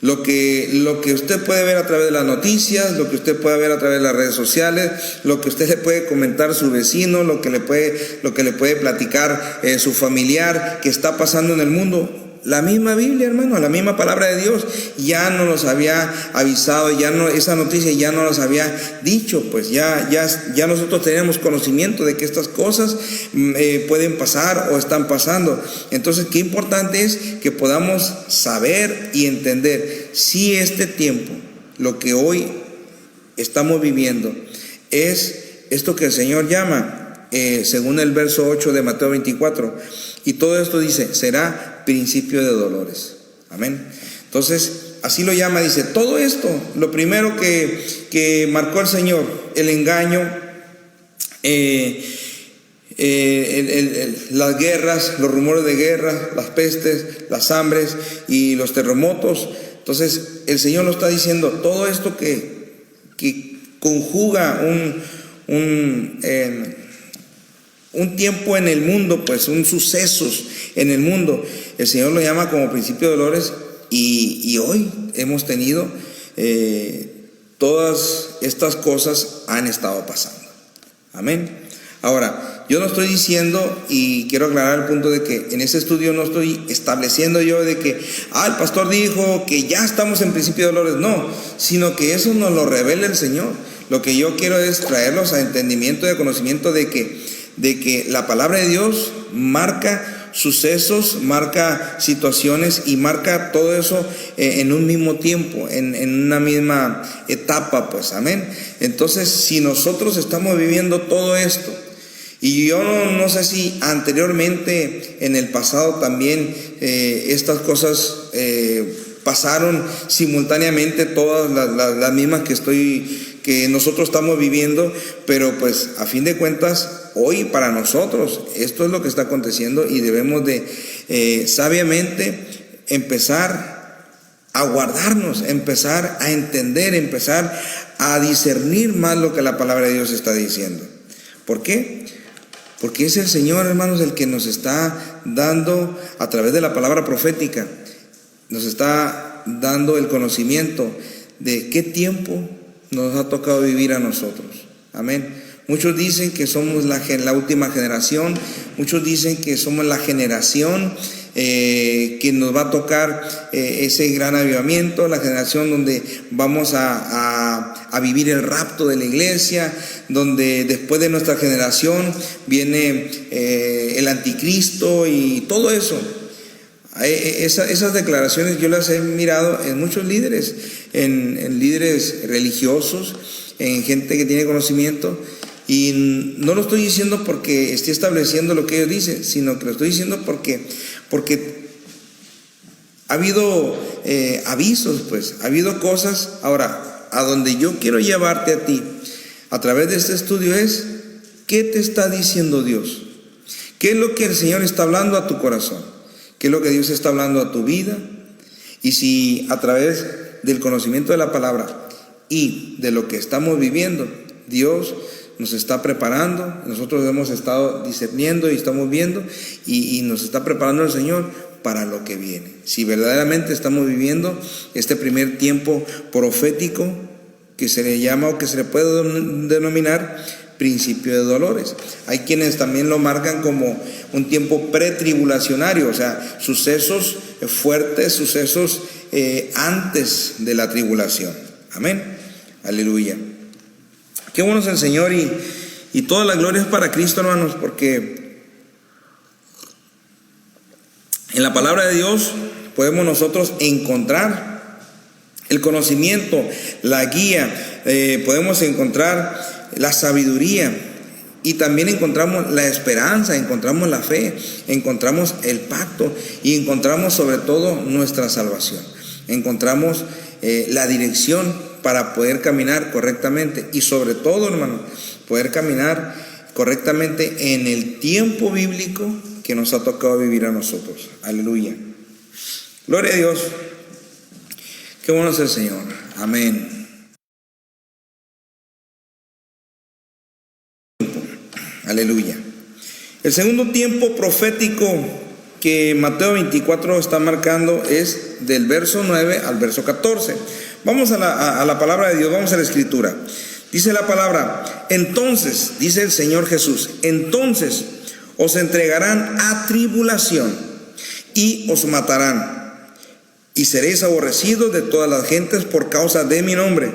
Lo que usted puede ver a través de las noticias, lo que usted puede ver a través de las redes sociales, lo que usted le puede comentar a su vecino, lo que le puede platicar su familiar que está pasando en el mundo. La misma Biblia, hermano, la misma palabra de Dios ya nos los había avisado, esa noticia ya nos las había dicho, pues ya nosotros tenemos conocimiento de que estas cosas pueden pasar o están pasando. Entonces, qué importante es que podamos saber y entender si este tiempo, lo que hoy estamos viviendo, es esto que el Señor llama, según el verso 8 de Mateo 24, y todo esto dice, será principio de dolores. Amén. Entonces, así lo llama, dice, todo esto, lo primero que marcó el Señor, el engaño, las guerras, los rumores de guerra, las pestes, las hambres y los terremotos. Entonces, el Señor lo está diciendo, todo esto que conjuga un tiempo en el mundo, pues un sucesos en el mundo, el Señor lo llama como principio de dolores, y hoy hemos tenido todas estas cosas han estado pasando. Amén. Ahora, yo no estoy diciendo, y quiero aclarar el punto de que en ese estudio no estoy estableciendo yo de que el pastor dijo que ya estamos en principio de dolores, no, sino que eso nos lo revela el Señor. Lo que yo quiero es traerlos a entendimiento y a conocimiento de que la palabra de Dios marca sucesos, marca situaciones y marca todo eso en un mismo tiempo, en una misma etapa, pues, amén. Entonces, si nosotros estamos viviendo todo esto, y yo no sé si anteriormente en el pasado también estas cosas pasaron simultáneamente, todas las mismas que nosotros estamos viviendo, pero pues a fin de cuentas hoy para nosotros esto es lo que está aconteciendo, y debemos de sabiamente empezar a guardarnos, empezar a entender, empezar a discernir más lo que la palabra de Dios está diciendo. ¿Por qué? Porque es el Señor, hermanos, el que nos está dando a través de la palabra profética, nos está dando el conocimiento de qué tiempo nos ha tocado vivir a nosotros. Amén. Muchos dicen que somos la última generación, muchos dicen que somos la generación que nos va a tocar ese gran avivamiento, la generación donde vamos a a vivir el rapto de la iglesia, donde después de nuestra generación viene el anticristo y todo eso. Esas declaraciones yo las he mirado en muchos líderes, en líderes religiosos, en gente que tiene conocimiento, y no lo estoy diciendo porque esté estableciendo lo que ellos dicen, sino que lo estoy diciendo porque ha habido avisos, pues, ha habido cosas. Ahora, a donde yo quiero llevarte a ti a través de este estudio es, ¿qué te está diciendo Dios? ¿Qué es lo que el Señor está hablando a tu corazón? ¿Qué es lo que Dios está hablando a tu vida? Y si a través del conocimiento de la palabra y de lo que estamos viviendo, Dios nos está preparando, nosotros hemos estado discerniendo y estamos viendo, y nos está preparando el Señor para lo que viene. Si verdaderamente estamos viviendo este primer tiempo profético que se le llama, o que se le puede denominar, principio de dolores. Hay quienes también lo marcan como un tiempo pretribulacionario, o sea, sucesos fuertes, sucesos antes de la tribulación. Amén. Aleluya. Qué bueno es el Señor, y toda la gloria es para Cristo, hermanos, porque en la palabra de Dios podemos nosotros encontrar el conocimiento, la guía, podemos encontrar la sabiduría, y también encontramos la esperanza, encontramos la fe, encontramos el pacto, y encontramos sobre todo nuestra salvación. Encontramos la dirección para poder caminar correctamente, y sobre todo, hermano, poder caminar correctamente en el tiempo bíblico que nos ha tocado vivir a nosotros. Aleluya. Gloria a Dios. Qué bueno es el Señor. Amén. Aleluya. El segundo tiempo profético que Mateo 24 está marcando es del verso 9 al verso 14. Vamos a la palabra de Dios, vamos a la escritura. Dice la palabra: entonces, dice el Señor Jesús, entonces os entregarán a tribulación y os matarán, y seréis aborrecidos de todas las gentes por causa de mi nombre.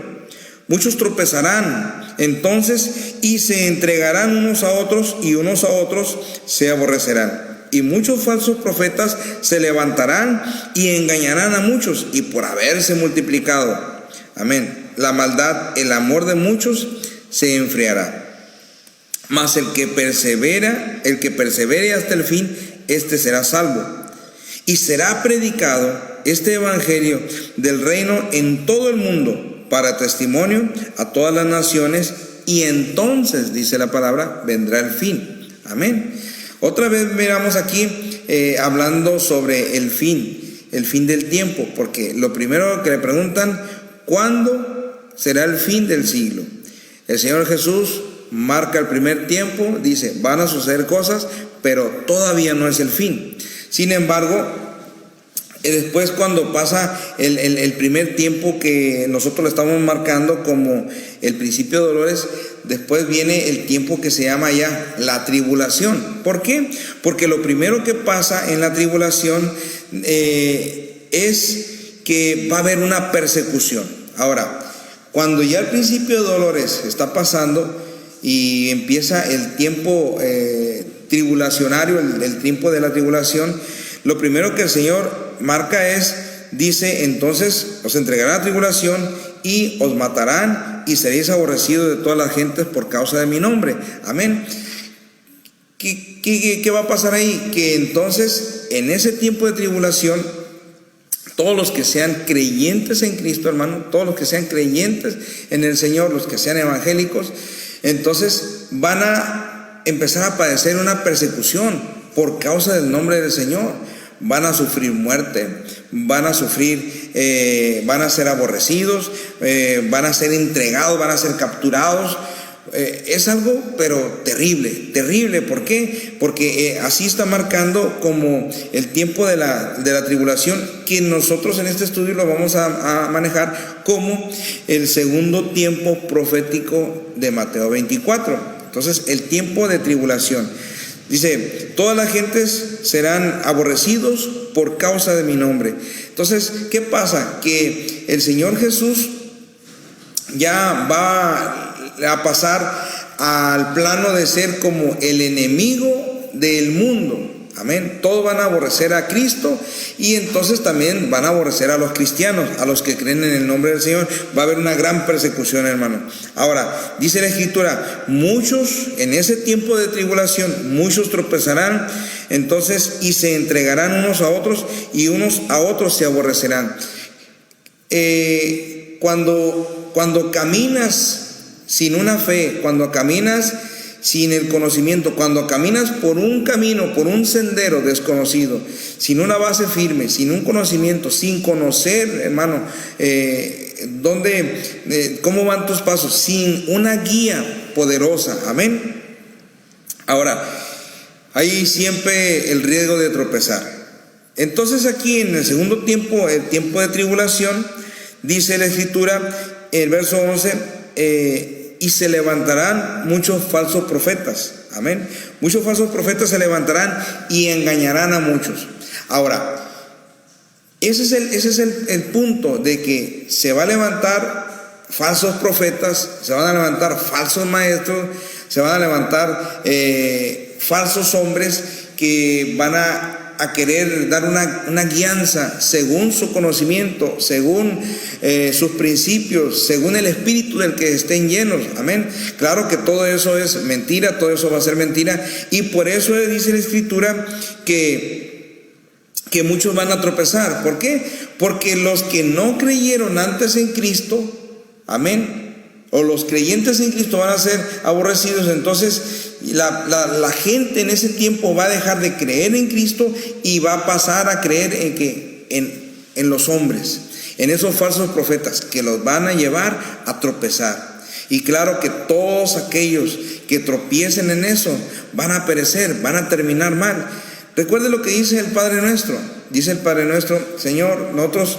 Muchos tropezarán entonces y se entregarán unos a otros, y unos a otros se aborrecerán. Y muchos falsos profetas se levantarán y engañarán a muchos, y por haberse multiplicado, amén, la maldad, el amor de muchos se enfriará. Mas el que persevere hasta el fin, este será salvo. Y será predicado este evangelio del reino en todo el mundo para testimonio a todas las naciones, y entonces, dice la palabra, vendrá el fin. Amén. Otra vez miramos aquí hablando sobre el fin del tiempo, porque lo primero que le preguntan, ¿cuándo será el fin del siglo? El Señor Jesús marca el primer tiempo, dice, van a suceder cosas, pero todavía no es el fin. Sin embargo, después, cuando pasa el primer tiempo que nosotros le estamos marcando como el principio de dolores, después viene el tiempo que se llama ya la tribulación. ¿Por qué? Porque lo primero que pasa en la tribulación es que va a haber una persecución. Ahora, cuando ya el principio de dolores está pasando y empieza el tiempo tribulacionario, el tiempo de la tribulación, lo primero que el Señor marca dice, entonces os entregará la tribulación y os matarán, y seréis aborrecidos de todas las gentes por causa de mi nombre. Amén. ¿Qué va a pasar ahí? Que entonces, en ese tiempo de tribulación, todos los que sean creyentes en Cristo, hermano, todos los que sean creyentes en el Señor, los que sean evangélicos, entonces van a empezar a padecer una persecución por causa del nombre del Señor. Van a sufrir muerte, van a ser aborrecidos, van a ser entregados, van a ser capturados. Es algo pero terrible. ¿Por qué? Porque así está marcando como el tiempo de la tribulación, que nosotros en este estudio lo vamos a manejar como el segundo tiempo profético de Mateo 24. Entonces, el tiempo de tribulación. Dice, todas las gentes serán aborrecidos por causa de mi nombre. Entonces, ¿qué pasa? Que el Señor Jesús ya va a pasar al plano de ser como el enemigo del mundo. Amén. Todos van a aborrecer a Cristo y entonces también van a aborrecer a los cristianos, a los que creen en el nombre del Señor. Va a haber una gran persecución, hermano. Ahora, dice la Escritura, muchos en ese tiempo de tribulación, muchos tropezarán, entonces, y se entregarán unos a otros y unos a otros se aborrecerán. Cuando caminas sin una fe, cuando caminas sin el conocimiento, cuando caminas por un camino, por un sendero desconocido, sin una base firme, sin un conocimiento, sin conocer, hermano, cómo van tus pasos, sin una guía poderosa, amén. Ahora, hay siempre el riesgo de tropezar. Entonces aquí en el segundo tiempo, el tiempo de tribulación, dice la Escritura, el verso 11, y se levantarán muchos falsos profetas. Amén. Muchos falsos profetas se levantarán y engañarán a muchos. Ahora, ese es el punto de que se va a levantar falsos profetas, se van a levantar falsos maestros, se van a levantar falsos hombres que van a querer dar una guianza según su conocimiento, según sus principios, según el espíritu del que estén llenos. Amén. Claro que todo eso es mentira, todo eso va a ser mentira, y por eso dice la Escritura que muchos van a tropezar. ¿Por qué? Porque los que no creyeron antes en Cristo, amén, o los creyentes en Cristo van a ser aborrecidos. Entonces la gente en ese tiempo va a dejar de creer en Cristo y va a pasar a creer en los hombres, en esos falsos profetas que los van a llevar a tropezar. Y claro que todos aquellos que tropiecen en eso van a perecer, van a terminar mal. Recuerde lo que dice el Padre Nuestro. Dice el Padre Nuestro, Señor, nosotros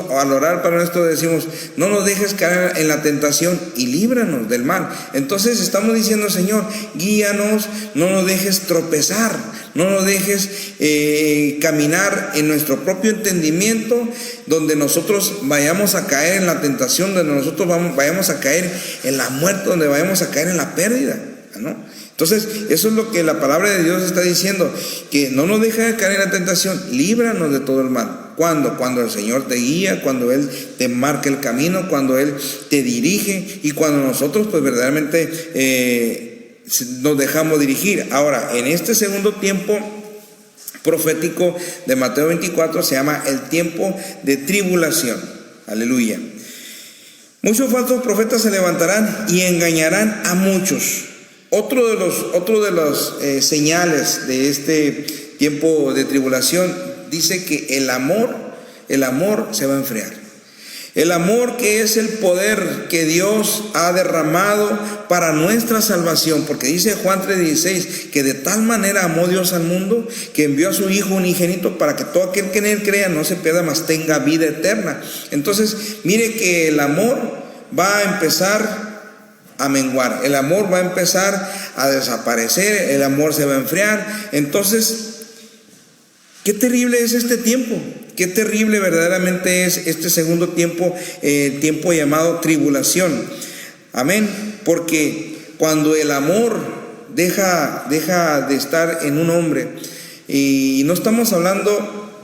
al orar Padre Nuestro decimos, no nos dejes caer en la tentación y líbranos del mal. Entonces estamos diciendo, Señor, guíanos, no nos dejes tropezar, no nos dejes caminar en nuestro propio entendimiento, donde nosotros vayamos a caer en la tentación, donde nosotros vayamos a caer en la muerte, donde vayamos a caer en la pérdida, ¿no? Entonces, eso es lo que la palabra de Dios está diciendo, que no nos dejes caer en la tentación, líbranos de todo el mal. ¿Cuándo? Cuando el Señor te guía, cuando Él te marca el camino, cuando Él te dirige y cuando nosotros pues verdaderamente nos dejamos dirigir. Ahora, en este segundo tiempo profético de Mateo 24 se llama el tiempo de tribulación. Aleluya. Muchos falsos profetas se levantarán y engañarán a muchos. Otro de los señales de este tiempo de tribulación dice que el amor se va a enfriar. El amor, que es el poder que Dios ha derramado para nuestra salvación, porque dice Juan 3:16 que de tal manera amó Dios al mundo que envió a su Hijo unigénito para que todo aquel que en Él crea no se pierda, mas tenga vida eterna. Entonces, mire que el amor va a empezar a menguar, el amor va a empezar a desaparecer, el amor se va a enfriar. Entonces, qué terrible es este tiempo, qué terrible verdaderamente es este segundo tiempo, tiempo llamado tribulación. Amén. Porque cuando el amor deja de estar en un hombre, y no estamos hablando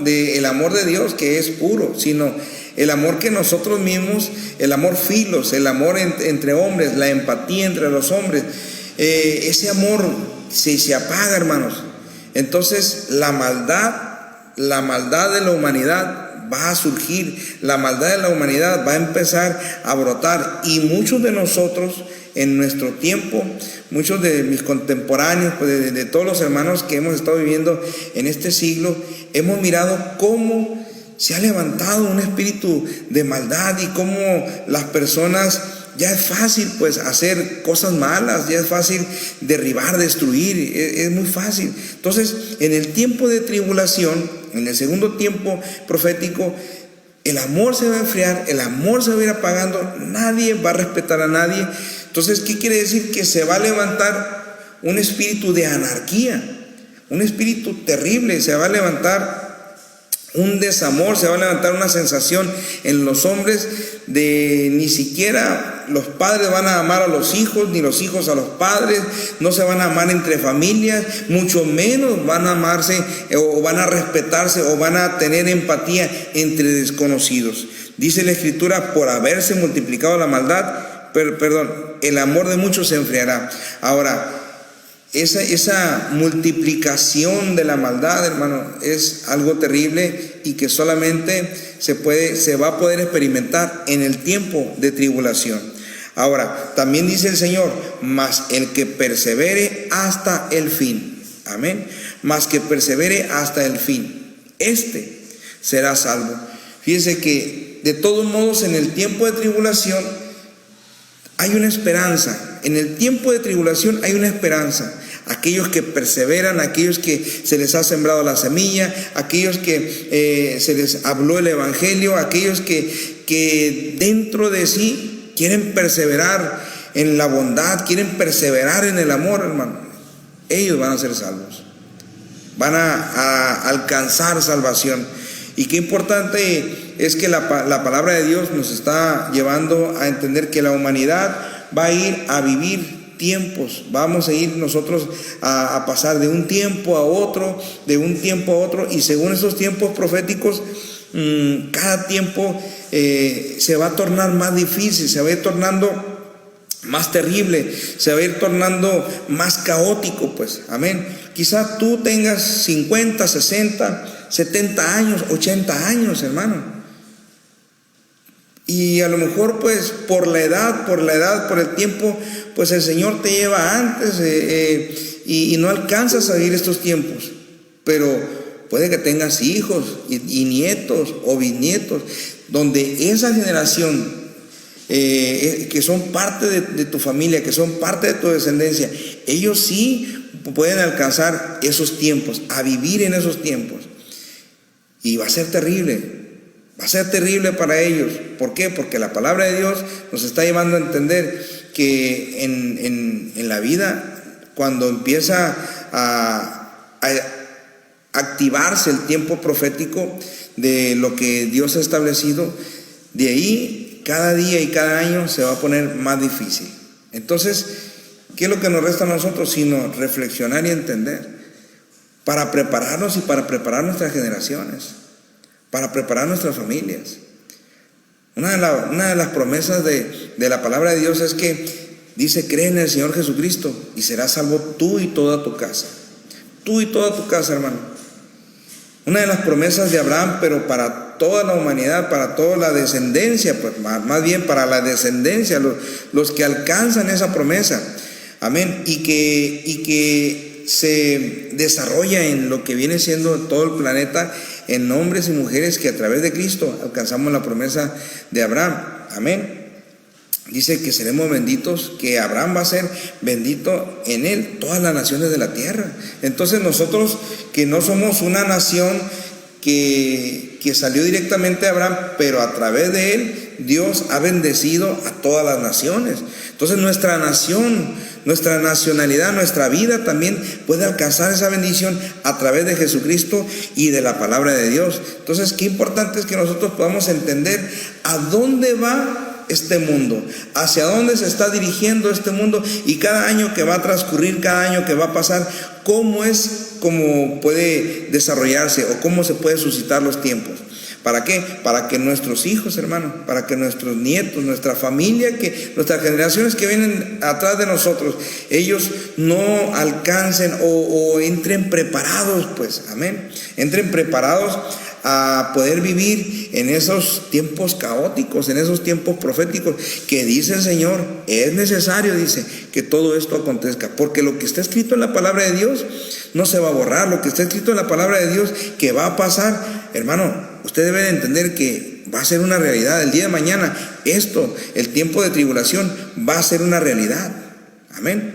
del amor de Dios, que es puro, sino el amor que nosotros mismos, el amor filos, el amor entre hombres, la empatía entre los hombres, ese amor se apaga, hermanos. Entonces la maldad de la humanidad va a surgir, la maldad de la humanidad va a empezar a brotar, y muchos de nosotros en nuestro tiempo, muchos de mis contemporáneos, pues de todos los hermanos que hemos estado viviendo en este siglo, hemos mirado cómo se ha levantado un espíritu de maldad y cómo las personas, ya es fácil pues hacer cosas malas, ya es fácil derribar, destruir, es muy fácil. Entonces, en el tiempo de tribulación, en el segundo tiempo profético, el amor se va a enfriar, el amor se va a ir apagando, nadie va a respetar a nadie. Entonces, ¿qué quiere decir? Que se va a levantar un espíritu de anarquía, un espíritu terrible, se va a levantar un desamor, se va a levantar una sensación en los hombres de ni siquiera los padres van a amar a los hijos, ni los hijos a los padres, no se van a amar entre familias, mucho menos van a amarse o van a respetarse o van a tener empatía entre desconocidos. Dice la Escritura, por haberse multiplicado la maldad, el amor de muchos se enfriará. Ahora, esa multiplicación de la maldad, hermano, es algo terrible y que solamente se va a poder experimentar en el tiempo de tribulación. Ahora, también dice el Señor, mas el que persevere hasta el fin, amén, mas que persevere hasta el fin, este será salvo. Fíjense que de todos modos en el tiempo de tribulación hay una esperanza. En el tiempo de tribulación hay una esperanza. Aquellos que perseveran, aquellos que se les ha sembrado la semilla, aquellos que se les habló el evangelio, aquellos que dentro de sí quieren perseverar en la bondad, quieren perseverar en el amor, hermano. Ellos van a ser salvos, van a alcanzar salvación. Y qué importante es que la palabra de Dios nos está llevando a entender que la humanidad va a ir a vivir tiempos, vamos a ir nosotros a pasar de un tiempo a otro, y según esos tiempos proféticos, cada tiempo se va a tornar más difícil, se va a ir tornando más terrible, se va a ir tornando más caótico, pues, amén. Quizá tú tengas 50, 60, 70 años, 80 años, hermano. Y a lo mejor pues por la edad, por el tiempo, pues el Señor te lleva antes y no alcanzas a vivir estos tiempos. Pero puede que tengas hijos y nietos o bisnietos, donde esa generación que son parte de tu familia, que son parte de tu descendencia, ellos sí pueden alcanzar esos tiempos, a vivir en esos tiempos. Y va a ser terrible. Va a ser terrible para ellos. ¿Por qué? Porque la palabra de Dios nos está llevando a entender que en la vida, cuando empieza a activarse el tiempo profético de lo que Dios ha establecido, de ahí cada día y cada año se va a poner más difícil. Entonces, ¿qué es lo que nos resta a nosotros? Sino reflexionar y entender, para prepararnos y para preparar nuestras generaciones, para preparar nuestras familias. Una de las promesas de la palabra de Dios es que dice: cree en el Señor Jesucristo y serás salvo tú y toda tu casa. Tú y toda tu casa, hermano. Una de las promesas de Abraham, pero para toda la humanidad, para toda la descendencia, pues más bien para la descendencia, los que alcanzan esa promesa. Amén. Y que se desarrolla en lo que viene siendo todo el planeta, en hombres y mujeres que a través de Cristo alcanzamos la promesa de Abraham. Amén. Dice que seremos benditos, que Abraham va a ser bendito en él, todas las naciones de la tierra. Entonces nosotros, que no somos una nación que salió directamente de Abraham, pero a través de él Dios ha bendecido a todas las naciones. Entonces nuestra nación, nuestra nacionalidad, nuestra vida también puede alcanzar esa bendición a través de Jesucristo y de la palabra de Dios. Entonces, qué importante es que nosotros podamos entender a dónde va este mundo, hacia dónde se está dirigiendo este mundo, y cada año que va a transcurrir, cada año que va a pasar, cómo puede desarrollarse o cómo se puede suscitar los tiempos. ¿Para qué? Para que nuestros hijos, hermanos, para que nuestros nietos, nuestra familia, que nuestras generaciones que vienen atrás de nosotros, ellos no alcancen o entren preparados, pues, amén, entren preparados a poder vivir en esos tiempos caóticos, en esos tiempos proféticos que dice el Señor. Es necesario, dice, que todo esto acontezca, porque lo que está escrito en la palabra de Dios no se va a borrar. Lo que está escrito en la palabra de Dios que va a pasar, hermano, usted debe de entender que va a ser una realidad. El día de mañana, el tiempo de tribulación, va a ser una realidad. Amén.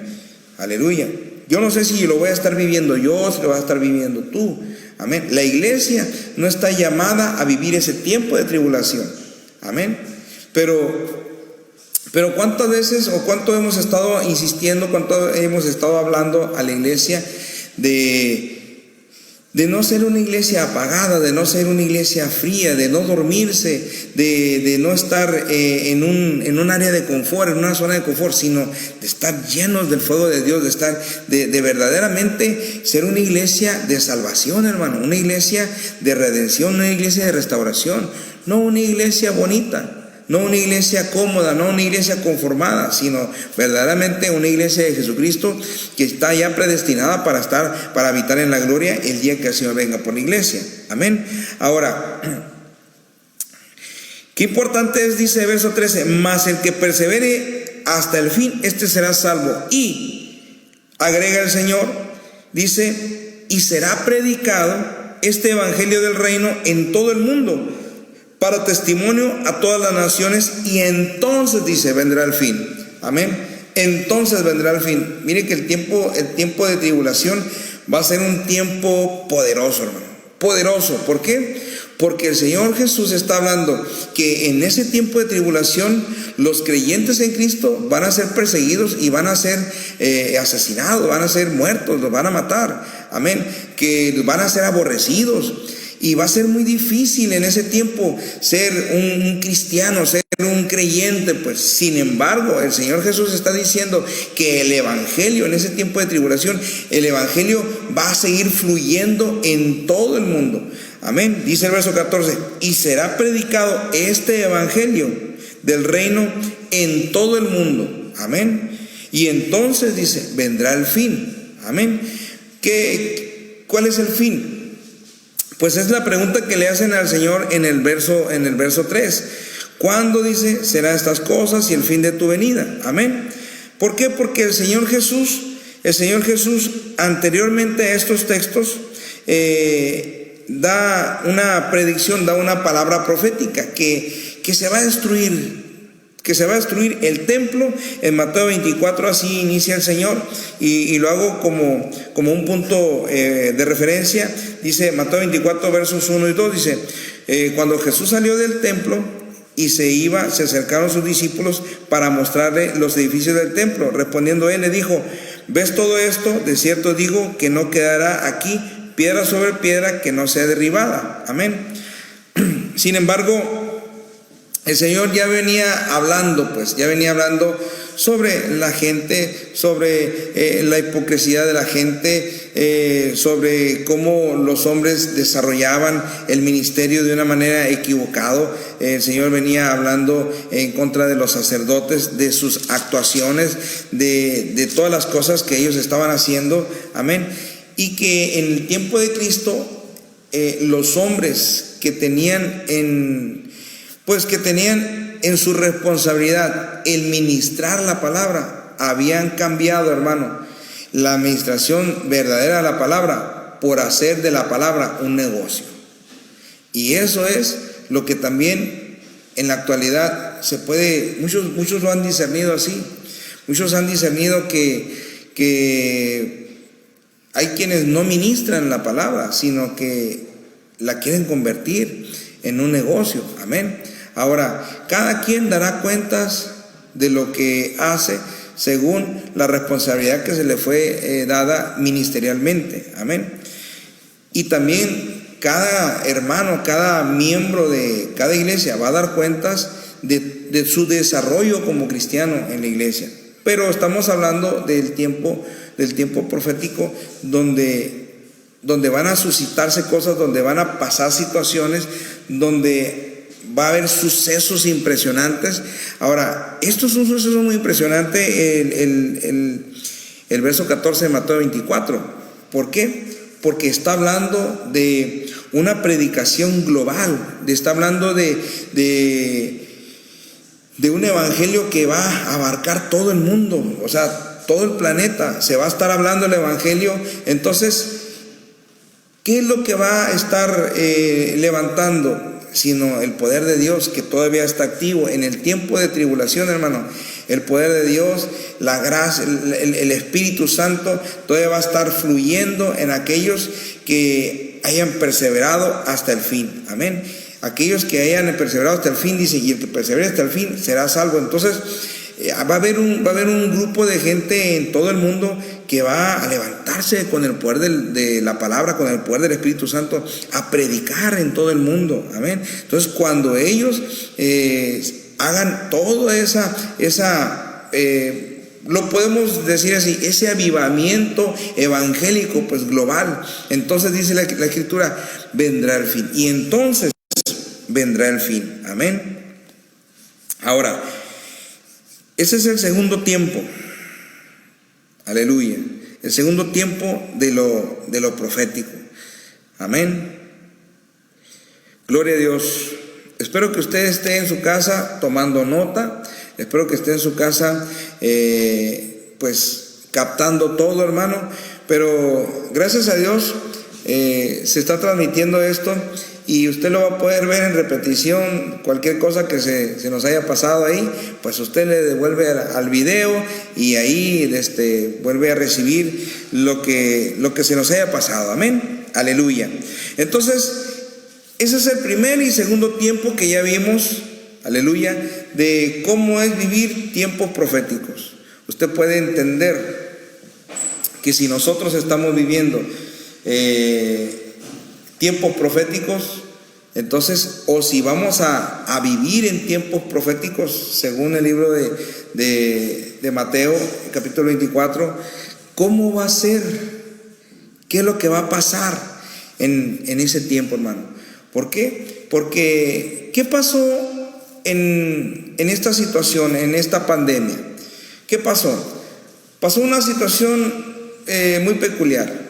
Aleluya. Yo no sé si lo voy a estar viviendo yo, si lo vas a estar viviendo tú. Amén. La iglesia no está llamada a vivir ese tiempo de tribulación. Amén. Pero ¿cuántas veces o cuánto hemos estado insistiendo, cuánto hemos estado hablando a la iglesia de de no ser una iglesia apagada, de no ser una iglesia fría, de no dormirse, de no estar en un área de confort, en una zona de confort, sino de estar llenos del fuego de Dios, de estar, de verdaderamente ser una iglesia de salvación, hermano, una iglesia de redención, una iglesia de restauración, no una iglesia bonita. No una iglesia cómoda, no una iglesia conformada, sino verdaderamente una iglesia de Jesucristo que está ya predestinada para habitar en la gloria el día que el Señor venga por la iglesia. Amén. Ahora, qué importante es, dice el verso 13, mas el que persevere hasta el fin, este será salvo. Y, agrega el Señor, dice, y será predicado este evangelio del reino en todo el mundo, para testimonio a todas las naciones, y entonces, dice, vendrá el fin. Amén. Entonces vendrá el fin. Mire que el tiempo de tribulación va a ser un tiempo poderoso, hermano. Poderoso. ¿Por qué? Porque el Señor Jesús está hablando que en ese tiempo de tribulación los creyentes en Cristo van a ser perseguidos y van a ser asesinados, van a ser muertos, los van a matar. Amén. Que van a ser aborrecidos. Y va a ser muy difícil en ese tiempo ser un cristiano, ser un creyente. Pues sin embargo, el Señor Jesús está diciendo que el evangelio en ese tiempo de tribulación, el evangelio va a seguir fluyendo en todo el mundo. Amén. Dice el verso 14, y será predicado este evangelio del reino en todo el mundo. Amén. Y entonces, dice, vendrá el fin. Amén. ¿Cuál es el fin? Pues es la pregunta que le hacen al Señor en el verso 3. ¿Cuándo, dice, serán estas cosas y el fin de tu venida? Amén. ¿Por qué? Porque el Señor Jesús anteriormente a estos textos da una predicción, da una palabra profética que se va a destruir. Que se va a destruir el templo. En Mateo 24 así inicia el Señor, y lo hago como un punto de referencia. Dice Mateo 24 versos 1 y 2, dice, cuando Jesús salió del templo y se acercaron sus discípulos para mostrarle los edificios del templo. Respondiendo él, le dijo, ¿ves todo esto? De cierto digo que no quedará aquí piedra sobre piedra que no sea derribada. Amén. Sin embargo, el Señor ya venía hablando sobre la gente, sobre la hipocresía de la gente, sobre cómo los hombres desarrollaban el ministerio de una manera equivocada. El Señor venía hablando en contra de los sacerdotes, de sus actuaciones, de todas las cosas que ellos estaban haciendo. Amén. Y que en el tiempo de Cristo, los hombres que tenían en su responsabilidad el ministrar la palabra, habían cambiado, hermano, la administración verdadera de la palabra por hacer de la palabra un negocio. Y eso es lo que también en la actualidad se puede, muchos lo han discernido así. Muchos han discernido que hay quienes no ministran la palabra, sino que la quieren convertir en un negocio. Amén. Ahora, cada quien dará cuentas de lo que hace según la responsabilidad que se le fue dada ministerialmente. Amén. Y también cada hermano, cada miembro de cada iglesia va a dar cuentas de su desarrollo como cristiano en la iglesia. Pero estamos hablando del tiempo profético donde van a suscitarse cosas, donde van a pasar situaciones, donde va a haber sucesos impresionantes. Ahora, esto es un suceso muy impresionante, el verso 14 de Mateo 24. ¿Por qué? Porque está hablando de una predicación global, está hablando de un evangelio que va a abarcar todo el mundo, o sea, todo el planeta, se va a estar hablando el evangelio. Entonces, ¿qué es lo que va a estar levantando? Sino el poder de Dios, que todavía está activo en el tiempo de tribulación, hermano. El poder de Dios, la gracia, el Espíritu Santo todavía va a estar fluyendo en aquellos que hayan perseverado hasta el fin. Amén. Aquellos que hayan perseverado hasta el fin, dice, y el que persevere hasta el fin será salvo. Entonces va a haber un grupo de gente en todo el mundo que va a levantar equiparse con el poder de la palabra, con el poder del Espíritu Santo, a predicar en todo el mundo. Amén. Entonces, cuando ellos hagan toda lo podemos decir así, ese avivamiento evangélico, pues global, entonces dice la Escritura, vendrá el fin. Y entonces vendrá el fin. Amén. Ahora, ese es el segundo tiempo. Aleluya. El segundo tiempo de lo profético. Amén. Gloria a Dios. Espero que usted esté en su casa tomando nota. Espero que esté en su casa pues captando todo, hermano. Pero gracias a Dios se está transmitiendo esto y usted lo va a poder ver en repetición. Cualquier cosa que se nos haya pasado ahí, pues usted le devuelve al video y ahí vuelve a recibir lo que se nos haya pasado. Amén. Aleluya. Entonces, ese es el primer y segundo tiempo que ya vimos. Aleluya, de cómo es vivir tiempos proféticos. Usted puede entender que si nosotros estamos viviendo tiempos proféticos, entonces, o si vamos a vivir en tiempos proféticos, según el libro de Mateo, capítulo 24, ¿cómo va a ser? ¿Qué es lo que va a pasar en ese tiempo, hermano? ¿Por qué? Porque, ¿qué pasó en esta situación, en esta pandemia? ¿Qué pasó? Pasó una situación muy peculiar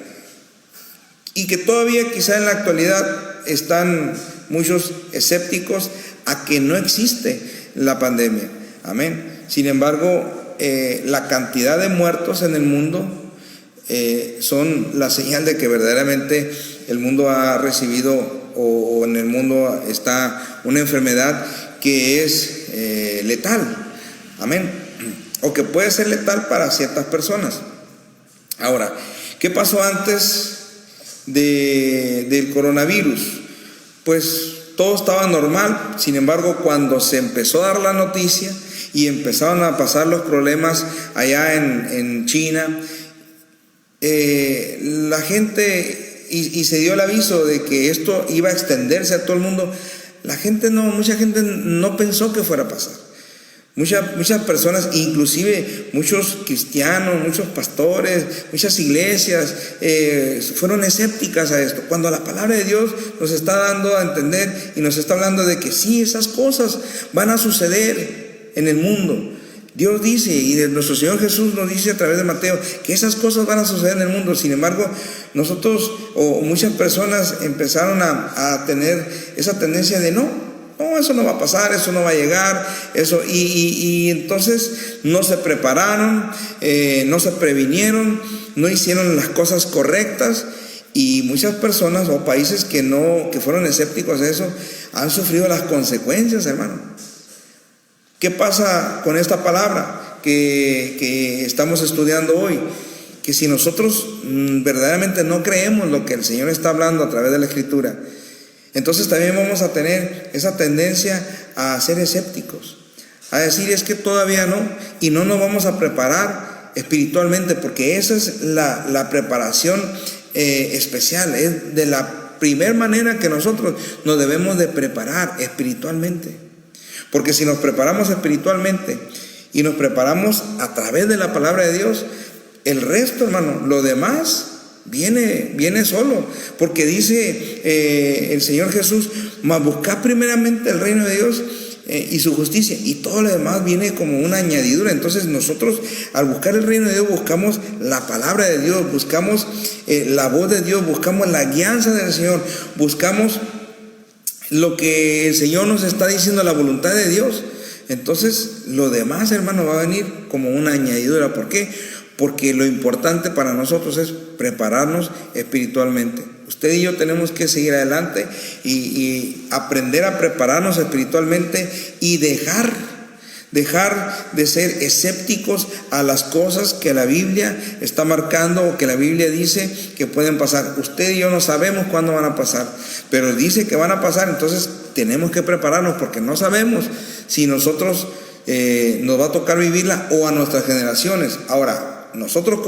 y que todavía quizá en la actualidad están muchos escépticos a que no existe la pandemia. Amén. Sin embargo, la cantidad de muertos en el mundo son la señal de que verdaderamente el mundo ha recibido o en el mundo está una enfermedad que es letal. Amén. O que puede ser letal para ciertas personas. Ahora, ¿qué pasó antes del coronavirus? Pues todo estaba normal. Sin embargo, cuando se empezó a dar la noticia y empezaron a pasar los problemas allá en China, la gente, y se dio el aviso de que esto iba a extenderse a todo el mundo, mucha gente no pensó que fuera a pasar. Muchas personas, inclusive muchos cristianos, muchos pastores, muchas iglesias fueron escépticas a esto, cuando la palabra de Dios nos está dando a entender y nos está hablando de que sí, esas cosas van a suceder en el mundo. Dios dice, y nuestro Señor Jesús nos dice a través de Mateo, que esas cosas van a suceder en el mundo. Sin embargo, nosotros o muchas personas empezaron a tener esa tendencia de no, eso no va a pasar, eso no va a llegar, y entonces no se prepararon, no se previnieron, no hicieron las cosas correctas, y muchas personas o países que fueron escépticos a eso han sufrido las consecuencias, hermano. ¿Qué pasa con esta palabra que estamos estudiando hoy? Que si nosotros verdaderamente no creemos lo que el Señor está hablando a través de la Escritura, entonces también vamos a tener esa tendencia a ser escépticos, a decir es que todavía no, y no nos vamos a preparar espiritualmente, porque esa es la preparación especial, es de la primera manera que nosotros nos debemos de preparar espiritualmente. Porque si nos preparamos espiritualmente y nos preparamos a través de la palabra de Dios, el resto, hermano, lo demás viene solo. Porque dice el Señor Jesús, mas buscad primeramente el reino de Dios y su justicia, y todo lo demás viene como una añadidura. Entonces nosotros, al buscar el reino de Dios, buscamos la palabra de Dios, buscamos la voz de Dios, buscamos la guianza del Señor, buscamos lo que el Señor nos está diciendo, la voluntad de Dios. Entonces lo demás, hermano, va a venir como una añadidura. ¿Por qué? Porque lo importante para nosotros es prepararnos espiritualmente. Usted y yo tenemos que seguir adelante y aprender a prepararnos espiritualmente y dejar de ser escépticos a las cosas que la Biblia está marcando o que la Biblia dice que pueden pasar. Usted y yo no sabemos cuándo van a pasar, pero dice que van a pasar. Entonces tenemos que prepararnos, porque no sabemos si nosotros nos va a tocar vivirla o a nuestras generaciones. Ahora, nosotros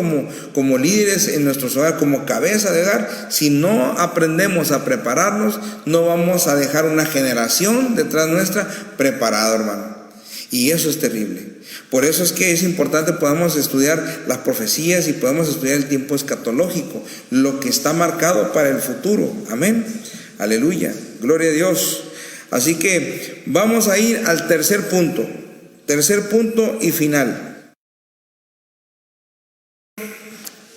como líderes en nuestros hogares, como cabeza de hogar, si no aprendemos a prepararnos, no vamos a dejar una generación detrás nuestra preparada, hermano. Y eso es terrible. Por eso es que es importante que podamos estudiar las profecías y podamos estudiar el tiempo escatológico, lo que está marcado para el futuro. Amén. Aleluya. Gloria a Dios. Así que vamos a ir al tercer punto y final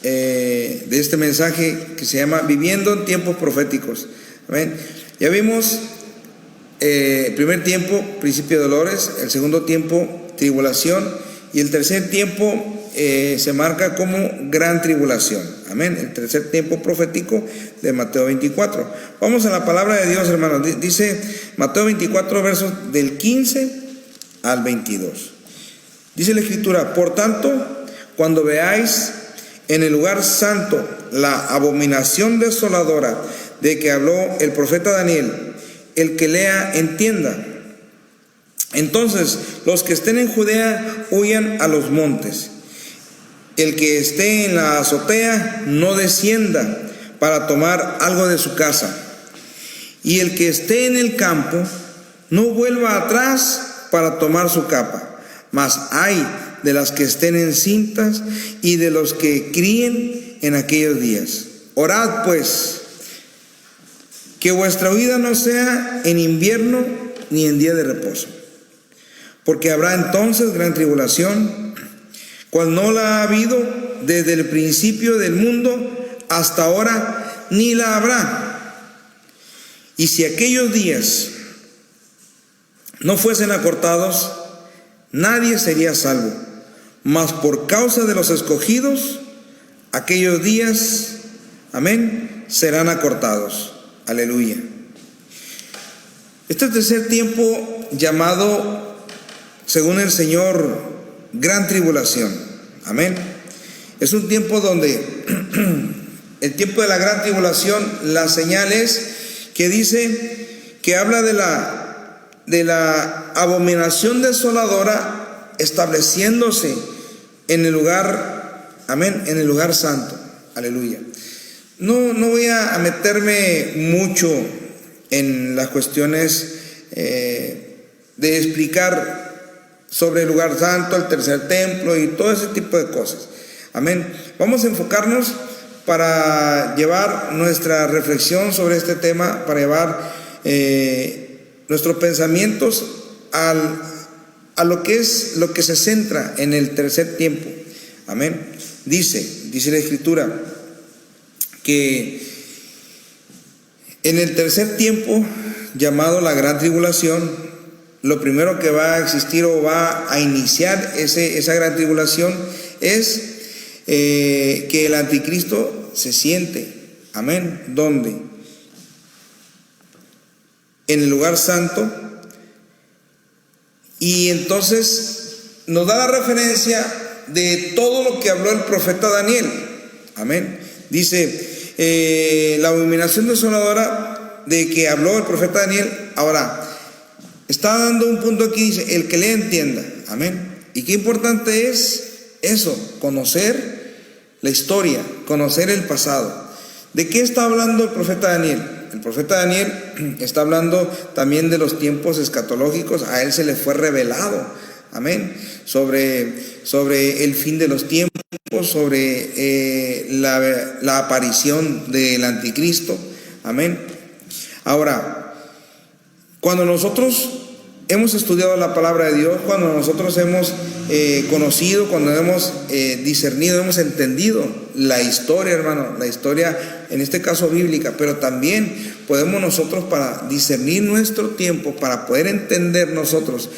de este mensaje, que se llama Viviendo en tiempos proféticos. Amén. Ya vimos el primer tiempo, principio de dolores; el segundo tiempo, tribulación; y el tercer tiempo se marca como gran tribulación. Amén. El tercer tiempo profético de Mateo 24. Vamos a la palabra de Dios, hermanos. Dice Mateo 24, versos del 15 al 22. Dice la Escritura: por tanto, cuando veáis en el lugar santo la abominación desoladora de que habló el profeta Daniel, el que lea entienda. Entonces los que estén en Judea huyan a los montes. El que esté en la azotea no descienda para tomar algo de su casa. Y el que esté en el campo no vuelva atrás para tomar su capa. Mas ay de las que estén encintas y de los que críen en aquellos días. Orad pues, que vuestra huida no sea en invierno ni en día de reposo, porque habrá entonces gran tribulación, cual no la ha habido desde el principio del mundo hasta ahora, ni la habrá. Y si aquellos días no fuesen acortados, nadie sería salvo. Mas por causa de los escogidos, aquellos días, amén, serán acortados. Aleluya. Este tercer tiempo, llamado según el Señor gran tribulación, amén, es un tiempo donde el tiempo de la gran tribulación, la señal es que dice que habla de la abominación desoladora estableciéndose en el lugar, amén, en el lugar santo. Aleluya. No voy a meterme mucho en las cuestiones de explicar sobre el lugar santo, el tercer templo y todo ese tipo de cosas. Amén. Vamos a enfocarnos para llevar nuestra reflexión sobre este tema, para llevar nuestros pensamientos a lo que se centra en el tercer tiempo. Amén. Dice la Escritura que en el tercer tiempo, llamado la gran tribulación, lo primero que va a existir o va a iniciar esa gran tribulación es que el anticristo se siente. Amén. ¿Dónde? En el lugar santo. Y entonces nos da la referencia de todo lo que habló el profeta Daniel. Amén. Dice la abominación desoladora de que habló el profeta Daniel. Ahora, está dando un punto aquí, dice, el que le entienda. Amén. Y qué importante es eso, conocer la historia, conocer el pasado. ¿De qué está hablando el profeta Daniel? El profeta Daniel está hablando también de los tiempos escatológicos. A él se le fue revelado, amén, sobre el fin de los tiempos, sobre la aparición del anticristo, amén. Ahora, cuando nosotros hemos estudiado la palabra de Dios, cuando nosotros hemos conocido, cuando hemos discernido, hemos entendido la historia, hermano, la historia en este caso bíblica, pero también podemos nosotros, para discernir nuestro tiempo, para poder entender nosotros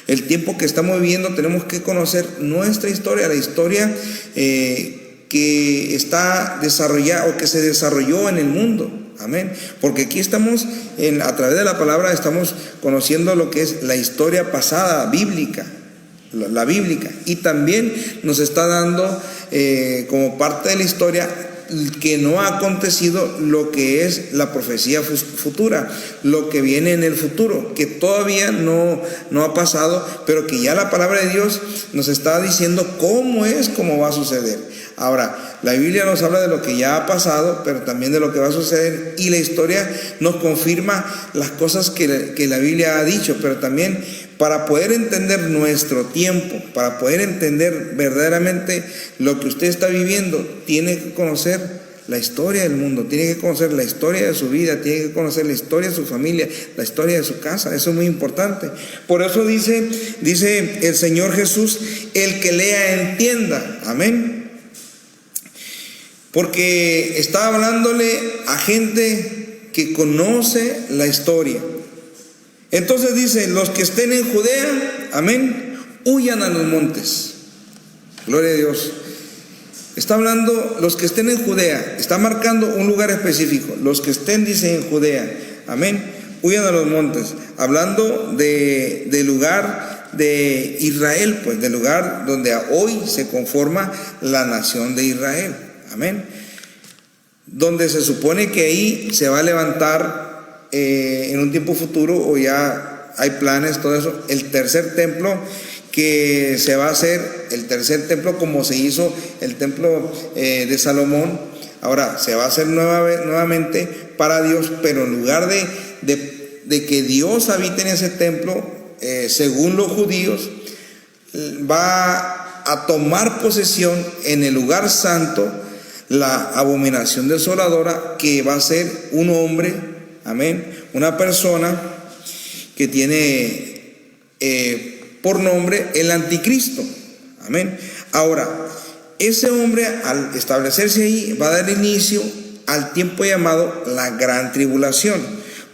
el tiempo que estamos viviendo, tenemos que conocer nuestra historia, la historia que está desarrollada o que se desarrolló en el mundo. Amén. Porque aquí estamos, a través de la palabra, estamos conociendo lo que es la historia pasada bíblica, la bíblica, y también nos está dando como parte de la historia que no ha acontecido lo que es la profecía futura, lo que viene en el futuro, que todavía no ha pasado, pero que ya la palabra de Dios nos está diciendo cómo va a suceder. Ahora, la Biblia nos habla de lo que ya ha pasado, pero también de lo que va a suceder, y la historia nos confirma las cosas que la Biblia ha dicho, pero también para poder entender nuestro tiempo, para poder entender verdaderamente lo que usted está viviendo, tiene que conocer la historia del mundo, tiene que conocer la historia de su vida, tiene que conocer la historia de su familia, la historia de su casa. Eso es muy importante. Por eso dice el Señor Jesús, el que lea entienda. Amén. Porque está hablándole a gente que conoce la historia. Entonces dice, los que estén en Judea, amén, huyan a los montes. Gloria a Dios. Está hablando los que estén en Judea, está marcando un lugar específico. Los que estén, dice, en Judea, amén, huyan a los montes. Hablando del lugar de Israel, pues del lugar donde hoy se conforma la nación de Israel. Amén. Donde se supone que ahí se va a levantar en un tiempo futuro, o ya hay planes, todo eso, el tercer templo que se va a hacer, el tercer templo como se hizo el templo de Salomón. Ahora se va a hacer nuevamente para Dios, pero en lugar de que Dios habite en ese templo, según los judíos, va a tomar posesión en el lugar santo la abominación desoladora, que va a ser un hombre, amén, una persona que tiene por nombre el anticristo, amén. Ahora, ese hombre, al establecerse ahí, va a dar inicio al tiempo llamado la gran tribulación.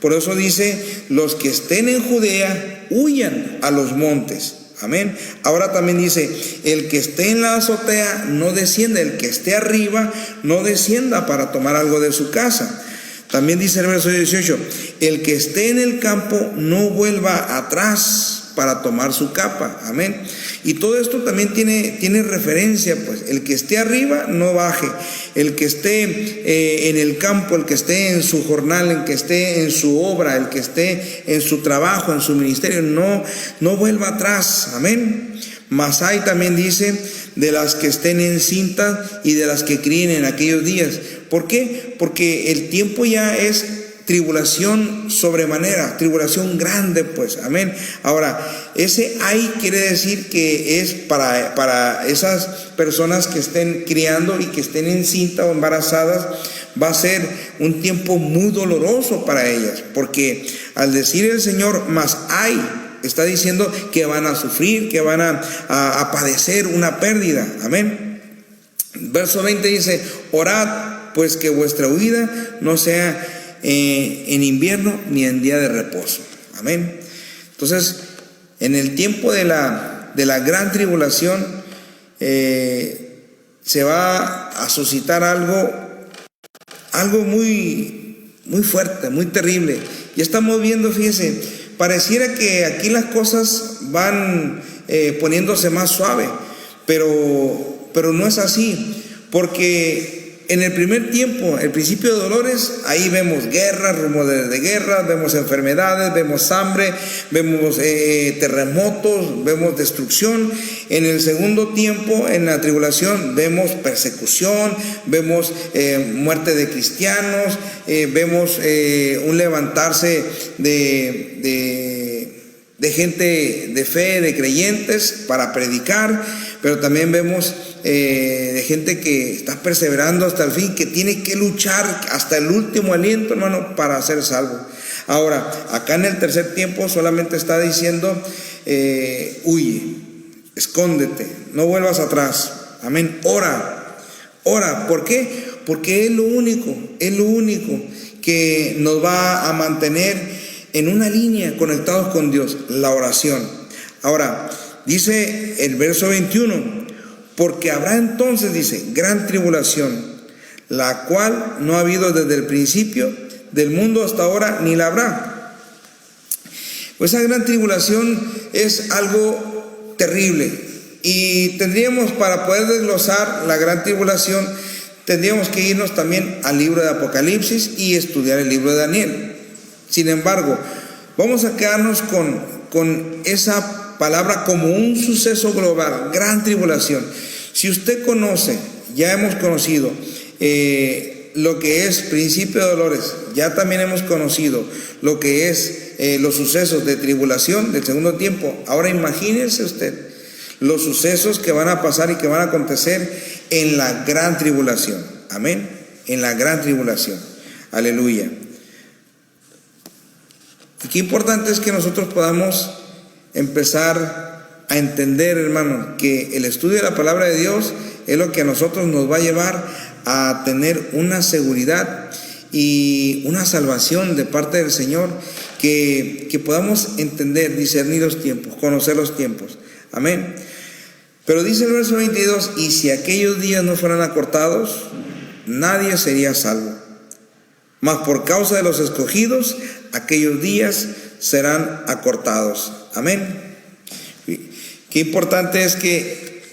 Por eso dice, los que estén en Judea, huyan a los montes. Amén. Ahora también dice, el que esté en la azotea no descienda, el que esté arriba no descienda para tomar algo de su casa. También dice el verso 18, el que esté en el campo no vuelva atrás para tomar su capa. Amén. Y todo esto también tiene referencia, pues el que esté arriba no baje, el que esté en el campo, el que esté en su jornal, el que esté en su obra, el que esté en su trabajo, en su ministerio, no vuelva atrás. Amén. Mas hay, también dice, de las que estén encintas y de las que críen en aquellos días. ¿Por qué? Porque el tiempo ya es tribulación sobremanera, tribulación grande, pues, amén. Ahora, ese hay quiere decir que es para esas personas que estén criando y que estén encintas o embarazadas. Va a ser un tiempo muy doloroso para ellas, porque al decir el Señor, mas hay, está diciendo que van a sufrir, que van a padecer una pérdida, amén. Verso 20 dice, orad pues que vuestra huida no sea en invierno ni en día de reposo. Amén. Entonces, en el tiempo de la gran tribulación, se va a suscitar algo muy, muy fuerte, muy terrible. Y estamos viendo, fíjese, pareciera que aquí las cosas van poniéndose más suave, pero no es así, porque en el primer tiempo, el principio de dolores, ahí vemos guerras, rumores de guerras, vemos enfermedades, vemos hambre, vemos terremotos, vemos destrucción. En el segundo tiempo, en la tribulación, vemos persecución, vemos muerte de cristianos, vemos un levantarse de gente de fe, de creyentes para predicar, pero también vemos de gente que está perseverando hasta el fin, que tiene que luchar hasta el último aliento, hermano, para ser salvo. Ahora, acá en el tercer tiempo solamente está diciendo, huye, escóndete, no vuelvas atrás. Amén. Ora. ¿Por qué? Porque es lo único que nos va a mantener en una línea conectados con Dios, la oración. Ahora, dice el verso 21, porque habrá entonces, dice, gran tribulación, la cual no ha habido desde el principio del mundo hasta ahora, ni la habrá. Pues esa gran tribulación es algo terrible, y tendríamos, para poder desglosar la gran tribulación, tendríamos que irnos también al libro de Apocalipsis y estudiar el libro de Daniel. Sin embargo, vamos a quedarnos con esa palabra como un suceso global, gran tribulación. Si usted conoce, ya hemos conocido lo que es principio de dolores, ya también hemos conocido lo que es los sucesos de tribulación del segundo tiempo. Ahora imagínense usted los sucesos que van a pasar y que van a acontecer en la gran tribulación. Amén. En la gran tribulación. Aleluya. Y qué importante es que nosotros podamos empezar a entender, hermano, que el estudio de la palabra de Dios es lo que a nosotros nos va a llevar a tener una seguridad y una salvación de parte del Señor, que podamos entender, discernir los tiempos, conocer los tiempos. Amén. Pero dice el verso 22, y si aquellos días no fueran acortados, nadie sería salvo. Mas por causa de los escogidos, aquellos días serán acortados. Amén. Qué importante es que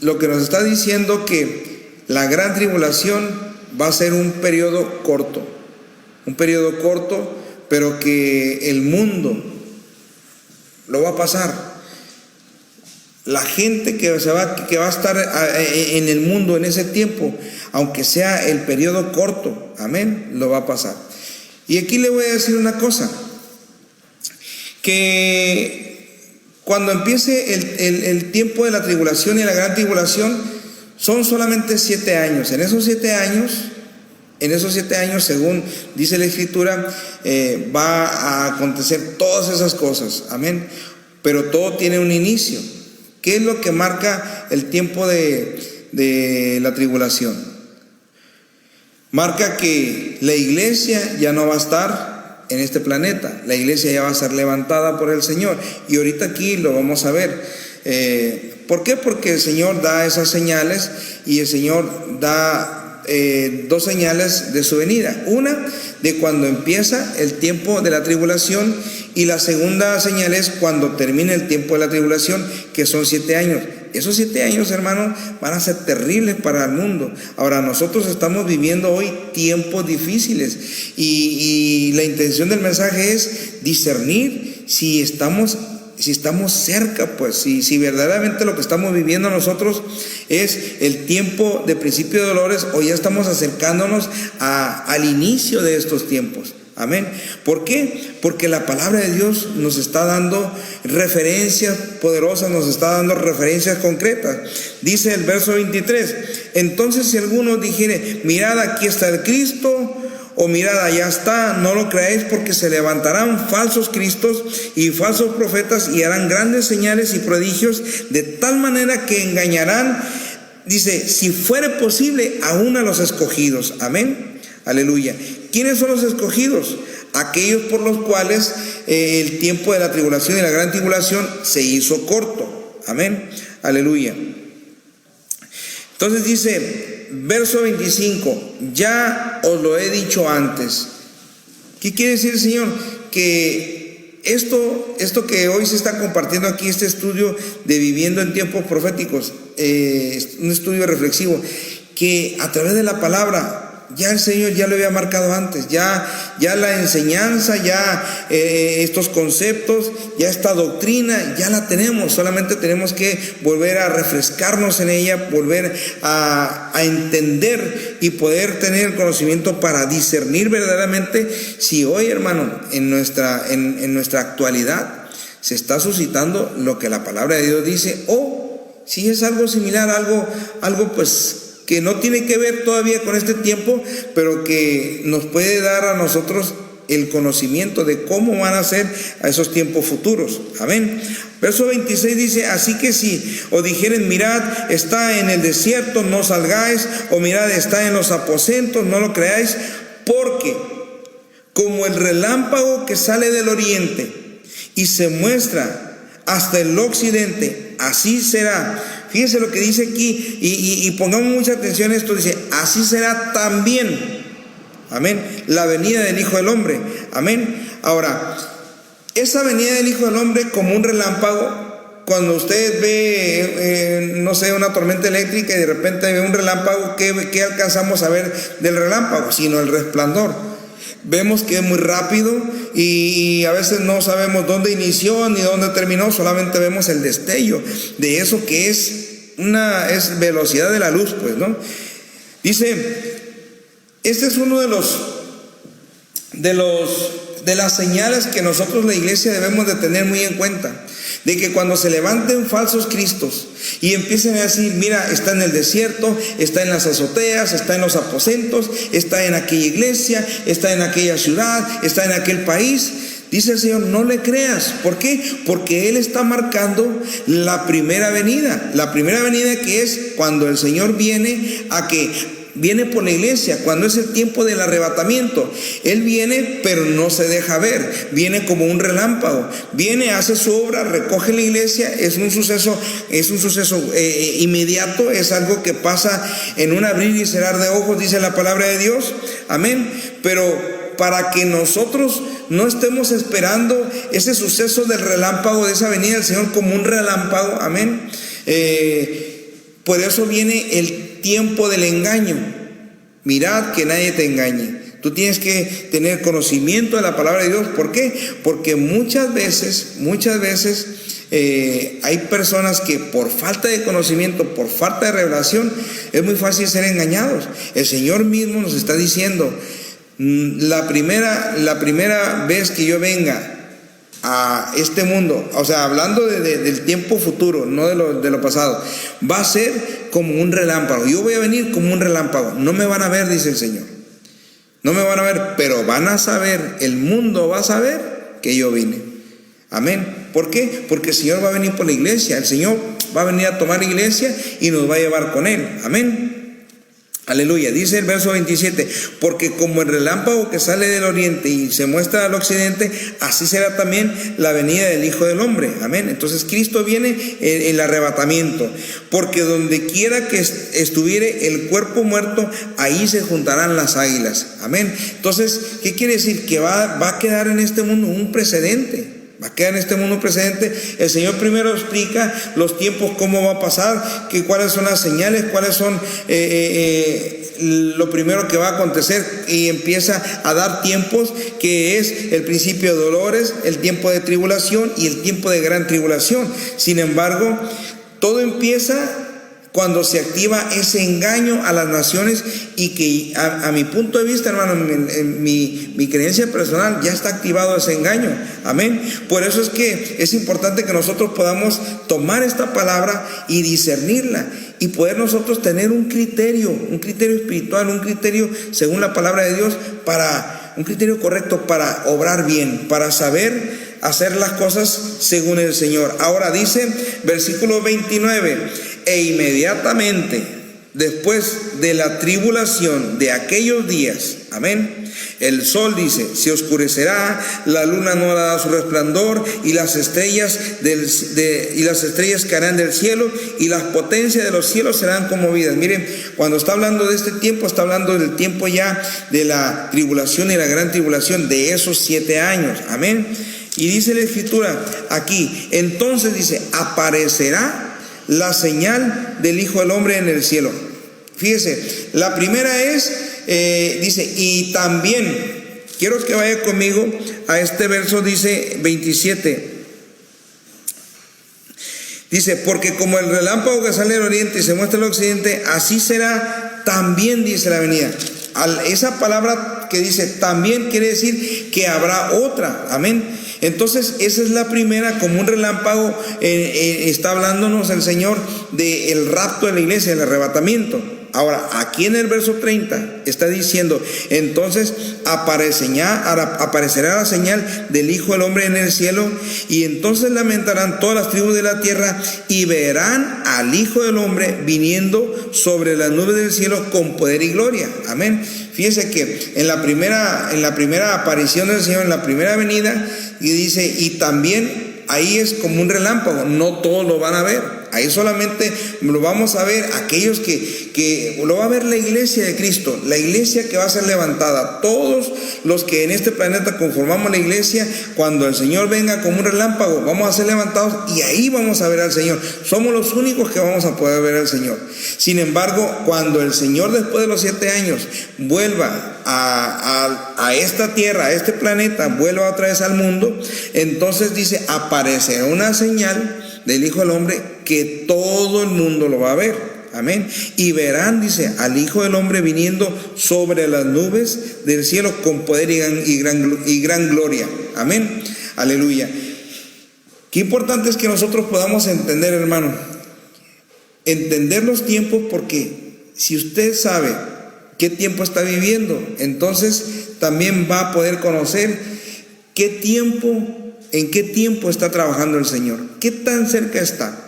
lo que nos está diciendo, que la gran tribulación va a ser un periodo corto, pero que el mundo lo va a pasar. La gente que va a estar en el mundo en ese tiempo, aunque sea el periodo corto, amén, lo va a pasar. Y aquí le voy a decir una cosa, que cuando empiece el tiempo de la tribulación y la gran tribulación, son solamente 7 años. En esos 7 años, según dice la Escritura, va a acontecer todas esas cosas, amén. Pero todo tiene un inicio. ¿Qué es lo que marca el tiempo de la tribulación? Marca que la iglesia ya no va a estar en este planeta. La iglesia ya va a ser levantada por el Señor. Y ahorita aquí lo vamos a ver. ¿Por qué? Porque el Señor da esas señales, y el Señor da 2 señales de su venida. Una, de cuando empieza el tiempo de la tribulación, y la segunda señal es cuando termine el tiempo de la tribulación, que son 7 años. Esos 7 años, hermanos, van a ser terribles para el mundo. Ahora, nosotros estamos viviendo hoy tiempos difíciles, y la intención del mensaje es discernir si estamos cerca, pues, si verdaderamente lo que estamos viviendo nosotros es el tiempo de principio de dolores, o ya estamos acercándonos al inicio de estos tiempos. Amén. ¿Por qué? Porque la palabra de Dios nos está dando referencias poderosas, nos está dando referencias concretas. Dice el verso 23, entonces si alguno dijere, mirad, aquí está el Cristo, o mirad, allá está, no lo creáis, porque se levantarán falsos cristos y falsos profetas, y harán grandes señales y prodigios, de tal manera que engañarán, dice, si fuere posible, aún a los escogidos. Amén. Aleluya. ¿Quiénes son los escogidos? Aquellos por los cuales el tiempo de la tribulación y la gran tribulación se hizo corto. Amén. Aleluya. Entonces dice, verso 25, ya os lo he dicho antes. ¿Qué quiere decir el Señor? Que esto que hoy se está compartiendo aquí, este estudio de viviendo en tiempos proféticos, un estudio reflexivo, que a través de la palabra, ya el Señor ya lo había marcado antes, ya la enseñanza, ya estos conceptos, ya esta doctrina, ya la tenemos. Solamente tenemos que volver a refrescarnos en ella, volver a entender y poder tener el conocimiento para discernir verdaderamente si hoy, hermano, en nuestra actualidad se está suscitando lo que la palabra de Dios dice, o si es algo similar, algo pues que no tiene que ver todavía con este tiempo, pero que nos puede dar a nosotros el conocimiento de cómo van a ser a esos tiempos futuros. Amén. Verso 26 dice, así que si os dijeren, mirad, está en el desierto, no salgáis, o mirad, está en los aposentos, no lo creáis, porque como el relámpago que sale del oriente y se muestra hasta el occidente, así será. Fíjense lo que dice aquí, y pongamos mucha atención a esto. Dice, así será también, amén, la venida del Hijo del Hombre. Amén. Ahora, esa venida del Hijo del Hombre como un relámpago cuando usted ve, no sé, una tormenta eléctrica y de repente ve un relámpago, ¿qué alcanzamos a ver del relámpago? Sino el resplandor. Vemos que es muy rápido y a veces no sabemos dónde inició ni dónde terminó, solamente vemos el destello de eso que es velocidad de la luz, pues, ¿no? Dice, este es uno de las señales que nosotros, la iglesia, debemos de tener muy en cuenta, de que cuando se levanten falsos cristos y empiecen a decir, mira, está en el desierto, está en las azoteas, está en los aposentos, está en aquella iglesia, está en aquella ciudad, está en aquel país, dice el Señor, no le creas. ¿Por qué? Porque Él está marcando la primera venida que es cuando el Señor viene por la iglesia, cuando es el tiempo del arrebatamiento. Él viene, pero no se deja ver, viene como un relámpago, viene, hace su obra, recoge la iglesia, es un suceso inmediato, es algo que pasa en un abrir y cerrar de ojos, dice la palabra de Dios, amén. Pero para que nosotros no estemos esperando ese suceso del relámpago, de esa venida del Señor como un relámpago, amén, por eso viene el tiempo del engaño. Mirad que nadie te engañe. Tú tienes que tener conocimiento de la palabra de Dios. ¿Por qué? Porque muchas veces hay personas que por falta de conocimiento, por falta de revelación, es muy fácil ser engañados. El Señor mismo nos está diciendo, la primera vez que yo venga a este mundo, o sea, hablando del tiempo futuro, no de lo pasado, va a ser como un relámpago. Yo voy a venir como un relámpago. No me van a ver, dice el Señor. No me van a ver, pero van a saber, el mundo va a saber que yo vine. Amén. ¿Por qué? Porque el Señor va a venir por la iglesia. El Señor va a venir a tomar la iglesia y nos va a llevar con Él. Amén. Aleluya. Dice el verso 27, porque como el relámpago que sale del oriente y se muestra al occidente, así será también la venida del Hijo del Hombre. Amén. Entonces Cristo viene en el arrebatamiento, porque donde quiera que estuviere el cuerpo muerto, ahí se juntarán las águilas. Amén. Entonces, ¿qué quiere decir? Que va a quedar en este mundo un precedente. Va a quedar en este mundo presente. El Señor primero explica los tiempos, cómo va a pasar, cuáles son las señales, cuáles son lo primero que va a acontecer, y empieza a dar tiempos, que es el principio de dolores, el tiempo de tribulación y el tiempo de gran tribulación. Sin embargo, todo empieza cuando se activa ese engaño a las naciones, y que a mi punto de vista, hermano, en mi creencia personal, ya está activado ese engaño. Amén. Por eso es que es importante que nosotros podamos tomar esta palabra y discernirla, y poder nosotros tener un criterio espiritual, un criterio según la palabra de Dios, un criterio correcto para obrar bien, para saber hacer las cosas según el Señor. Ahora dice, versículo 29, e inmediatamente después de la tribulación de aquellos días, amén, el sol, dice, se oscurecerá, la luna no dará su resplandor, y las estrellas caerán del cielo, y las potencias de los cielos serán conmovidas. Miren, cuando está hablando de este tiempo, está hablando del tiempo ya de la tribulación y la gran tribulación, de esos 7 años, amén. Y dice la Escritura aquí, entonces dice, aparecerá la señal del Hijo del Hombre en el cielo. Fíjese, la primera es, dice, y también, quiero que vaya conmigo a este verso, dice 27. Dice, porque como el relámpago que sale del oriente y se muestra al occidente, así será también, dice la venida. Esa palabra que dice también quiere decir que habrá otra. Amén. Entonces esa es la primera, como un relámpago, está hablándonos el Señor del rapto de la iglesia, del arrebatamiento. Ahora, aquí en el verso 30 está diciendo, entonces aparecerá la señal del Hijo del Hombre en el cielo, y entonces lamentarán todas las tribus de la tierra y verán al Hijo del Hombre viniendo sobre las nubes del cielo con poder y gloria. Amén. Fíjese que en la primera aparición del Señor, en la primera venida, y dice, y también ahí es como un relámpago, no todos lo van a ver. Ahí solamente lo vamos a ver aquellos que lo va a ver la iglesia de Cristo, la iglesia que va a ser levantada. Todos los que en este planeta conformamos la iglesia, cuando el Señor venga como un relámpago, vamos a ser levantados y ahí vamos a ver al Señor. Somos los únicos que vamos a poder ver al Señor. Sin embargo, cuando el Señor después de los 7 años vuelva a esta tierra, a este planeta, vuelva otra vez al mundo, entonces dice, aparecerá una señal del Hijo del Hombre que todo el mundo lo va a ver. Amén. Y verán, dice, al Hijo del Hombre viniendo sobre las nubes del cielo con poder y gran gloria. Amén. Aleluya. Qué importante es que nosotros podamos entender, hermano, entender los tiempos, porque si usted sabe qué tiempo está viviendo, entonces también va a poder conocer en qué tiempo está trabajando el Señor, qué tan cerca está.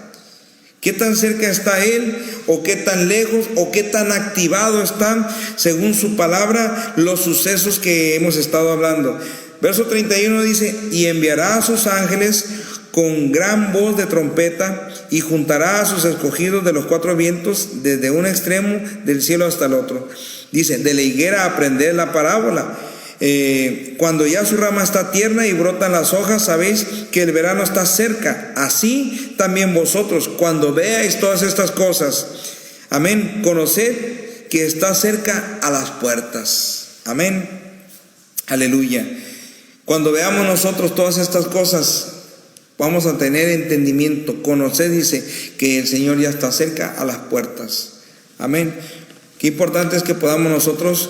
¿Qué tan cerca está Él? ¿O qué tan lejos? ¿O qué tan activado están, según su palabra, los sucesos que hemos estado hablando? Verso 31 dice, y enviará a sus ángeles con gran voz de trompeta, y juntará a sus escogidos de los 4 vientos, desde un extremo del cielo hasta el otro. Dice, de la higuera aprended la parábola. Cuando ya su rama está tierna y brotan las hojas, sabéis que el verano está cerca. Así también vosotros, cuando veáis todas estas cosas, amén, conoced que está cerca a las puertas. Amén. Aleluya. Cuando veamos nosotros todas estas cosas, vamos a tener entendimiento. Conoced, dice, que el Señor ya está cerca a las puertas. Amén. Qué importante es que podamos nosotros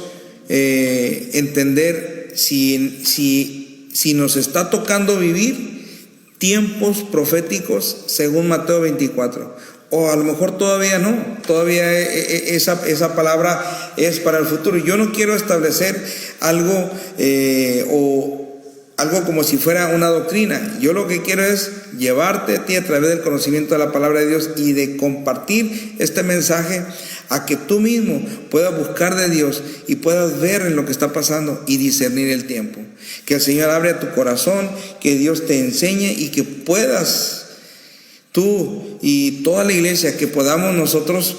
entender si nos está tocando vivir tiempos proféticos según Mateo 24, o a lo mejor todavía no, todavía esa palabra es para el futuro. Yo no quiero establecer algo algo como si fuera una doctrina. Yo lo que quiero es llevarte a ti a través del conocimiento de la palabra de Dios y de compartir este mensaje a que tú mismo puedas buscar de Dios y puedas ver en lo que está pasando y discernir el tiempo. Que el Señor abra tu corazón, que Dios te enseñe y que puedas tú y toda la iglesia, que podamos nosotros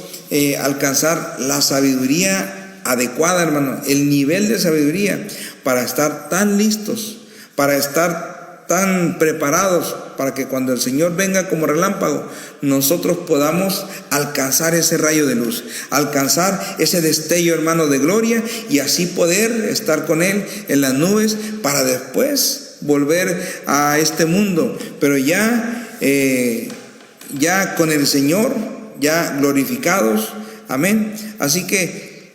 alcanzar la sabiduría adecuada, hermano, el nivel de sabiduría para estar tan listos, para estar tan preparados, para que cuando el Señor venga como relámpago, nosotros podamos alcanzar ese rayo de luz, alcanzar ese destello, hermano, de gloria, y así poder estar con Él en las nubes para después volver a este mundo, pero ya con el Señor, ya glorificados. Amén. Así que,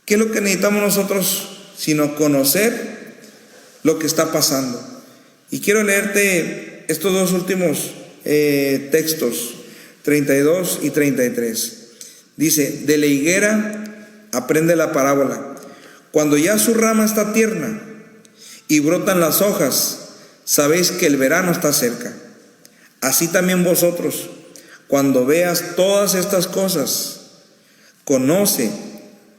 ¿qué es lo que necesitamos nosotros? Sino conocer lo que está pasando. Y quiero leerte estos 2 últimos textos, 32 y 33. Dice, de la higuera aprende la parábola. Cuando ya su rama está tierna y brotan las hojas, sabéis que el verano está cerca. Así también vosotros, cuando veas todas estas cosas, conoce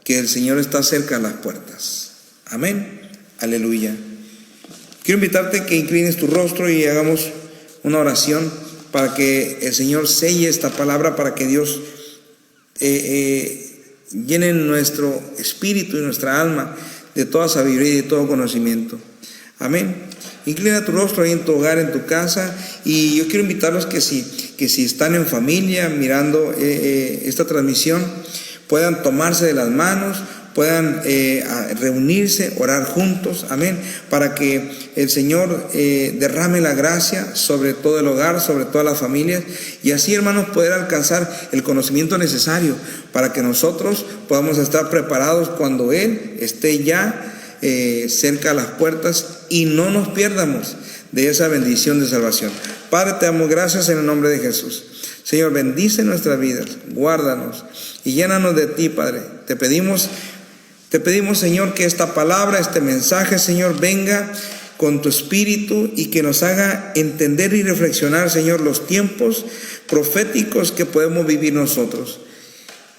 que el Señor está cerca a las puertas. Amén. Aleluya. Quiero invitarte que inclines tu rostro y hagamos una oración para que el Señor selle esta palabra, para que Dios llene nuestro espíritu y nuestra alma de toda sabiduría y de todo conocimiento. Amén. Inclina tu rostro ahí en tu hogar, en tu casa, y yo quiero invitarlos que si están en familia mirando esta transmisión, puedan tomarse de las manos, puedan reunirse, orar juntos, amén, para que el Señor derrame la gracia sobre todo el hogar, sobre todas las familias, y así, hermanos, poder alcanzar el conocimiento necesario para que nosotros podamos estar preparados cuando Él esté ya cerca a las puertas y no nos pierdamos de esa bendición de salvación. Padre, te damos gracias en el nombre de Jesús. Señor, bendice nuestras vidas, guárdanos y llénanos de ti, Padre. Te pedimos, Señor, que esta palabra, este mensaje, Señor, venga con tu espíritu y que nos haga entender y reflexionar, Señor, los tiempos proféticos que podemos vivir nosotros.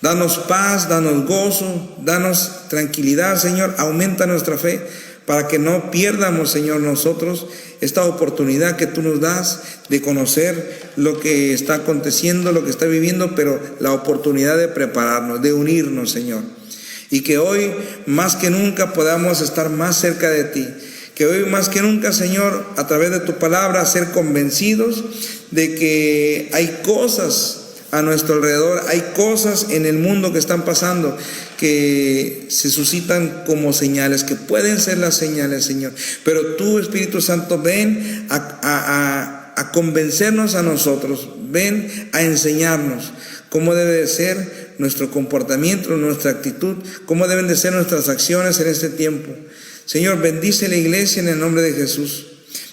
Danos paz, danos gozo, danos tranquilidad, Señor, aumenta nuestra fe para que no pierdamos, Señor, nosotros esta oportunidad que tú nos das de conocer lo que está aconteciendo, lo que está viviendo, pero la oportunidad de prepararnos, de unirnos, Señor. Y que hoy, más que nunca, podamos estar más cerca de ti. Que hoy, más que nunca, Señor, a través de tu palabra, ser convencidos de que hay cosas a nuestro alrededor, hay cosas en el mundo que están pasando, que se suscitan como señales, que pueden ser las señales, Señor. Pero tú, Espíritu Santo, ven a convencernos a nosotros, ven a enseñarnos cómo debe de ser nuestro comportamiento, nuestra actitud, cómo deben de ser nuestras acciones en este tiempo. Señor, bendice la iglesia en el nombre de Jesús.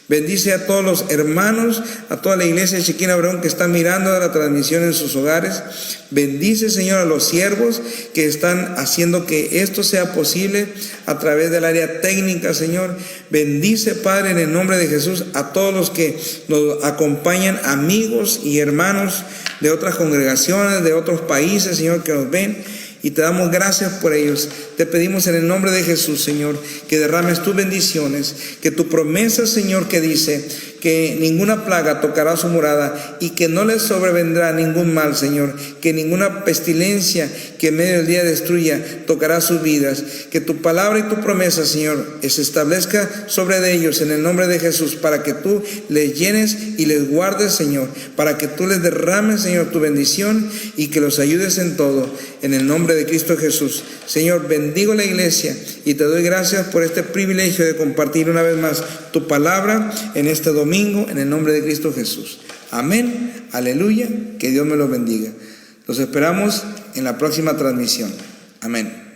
Bendice a todos los hermanos, a toda la iglesia de Chekina Obregón que está mirando la transmisión en sus hogares. Bendice, Señor, a los siervos que están haciendo que esto sea posible a través del área técnica, Señor. Bendice, Padre, en el nombre de Jesús, a todos los que nos acompañan, amigos y hermanos de otras congregaciones, de otros países, Señor, que nos ven. Y te damos gracias por ellos. Te pedimos en el nombre de Jesús, Señor, que derrames tus bendiciones, que tu promesa, Señor, que dice que ninguna plaga tocará su morada y que no les sobrevendrá ningún mal, Señor, que ninguna pestilencia que en medio del día destruya tocará sus vidas, que tu palabra y tu promesa, Señor, se establezca sobre de ellos en el nombre de Jesús, para que tú les llenes y les guardes, Señor, para que tú les derrames, Señor, tu bendición y que los ayudes en todo, en el nombre de Cristo Jesús. Señor, bendigo la iglesia y te doy gracias por este privilegio de compartir una vez más tu palabra en este domingo, en el nombre de Cristo Jesús. Amén, aleluya, que Dios me los bendiga. Los esperamos en la próxima transmisión. Amén.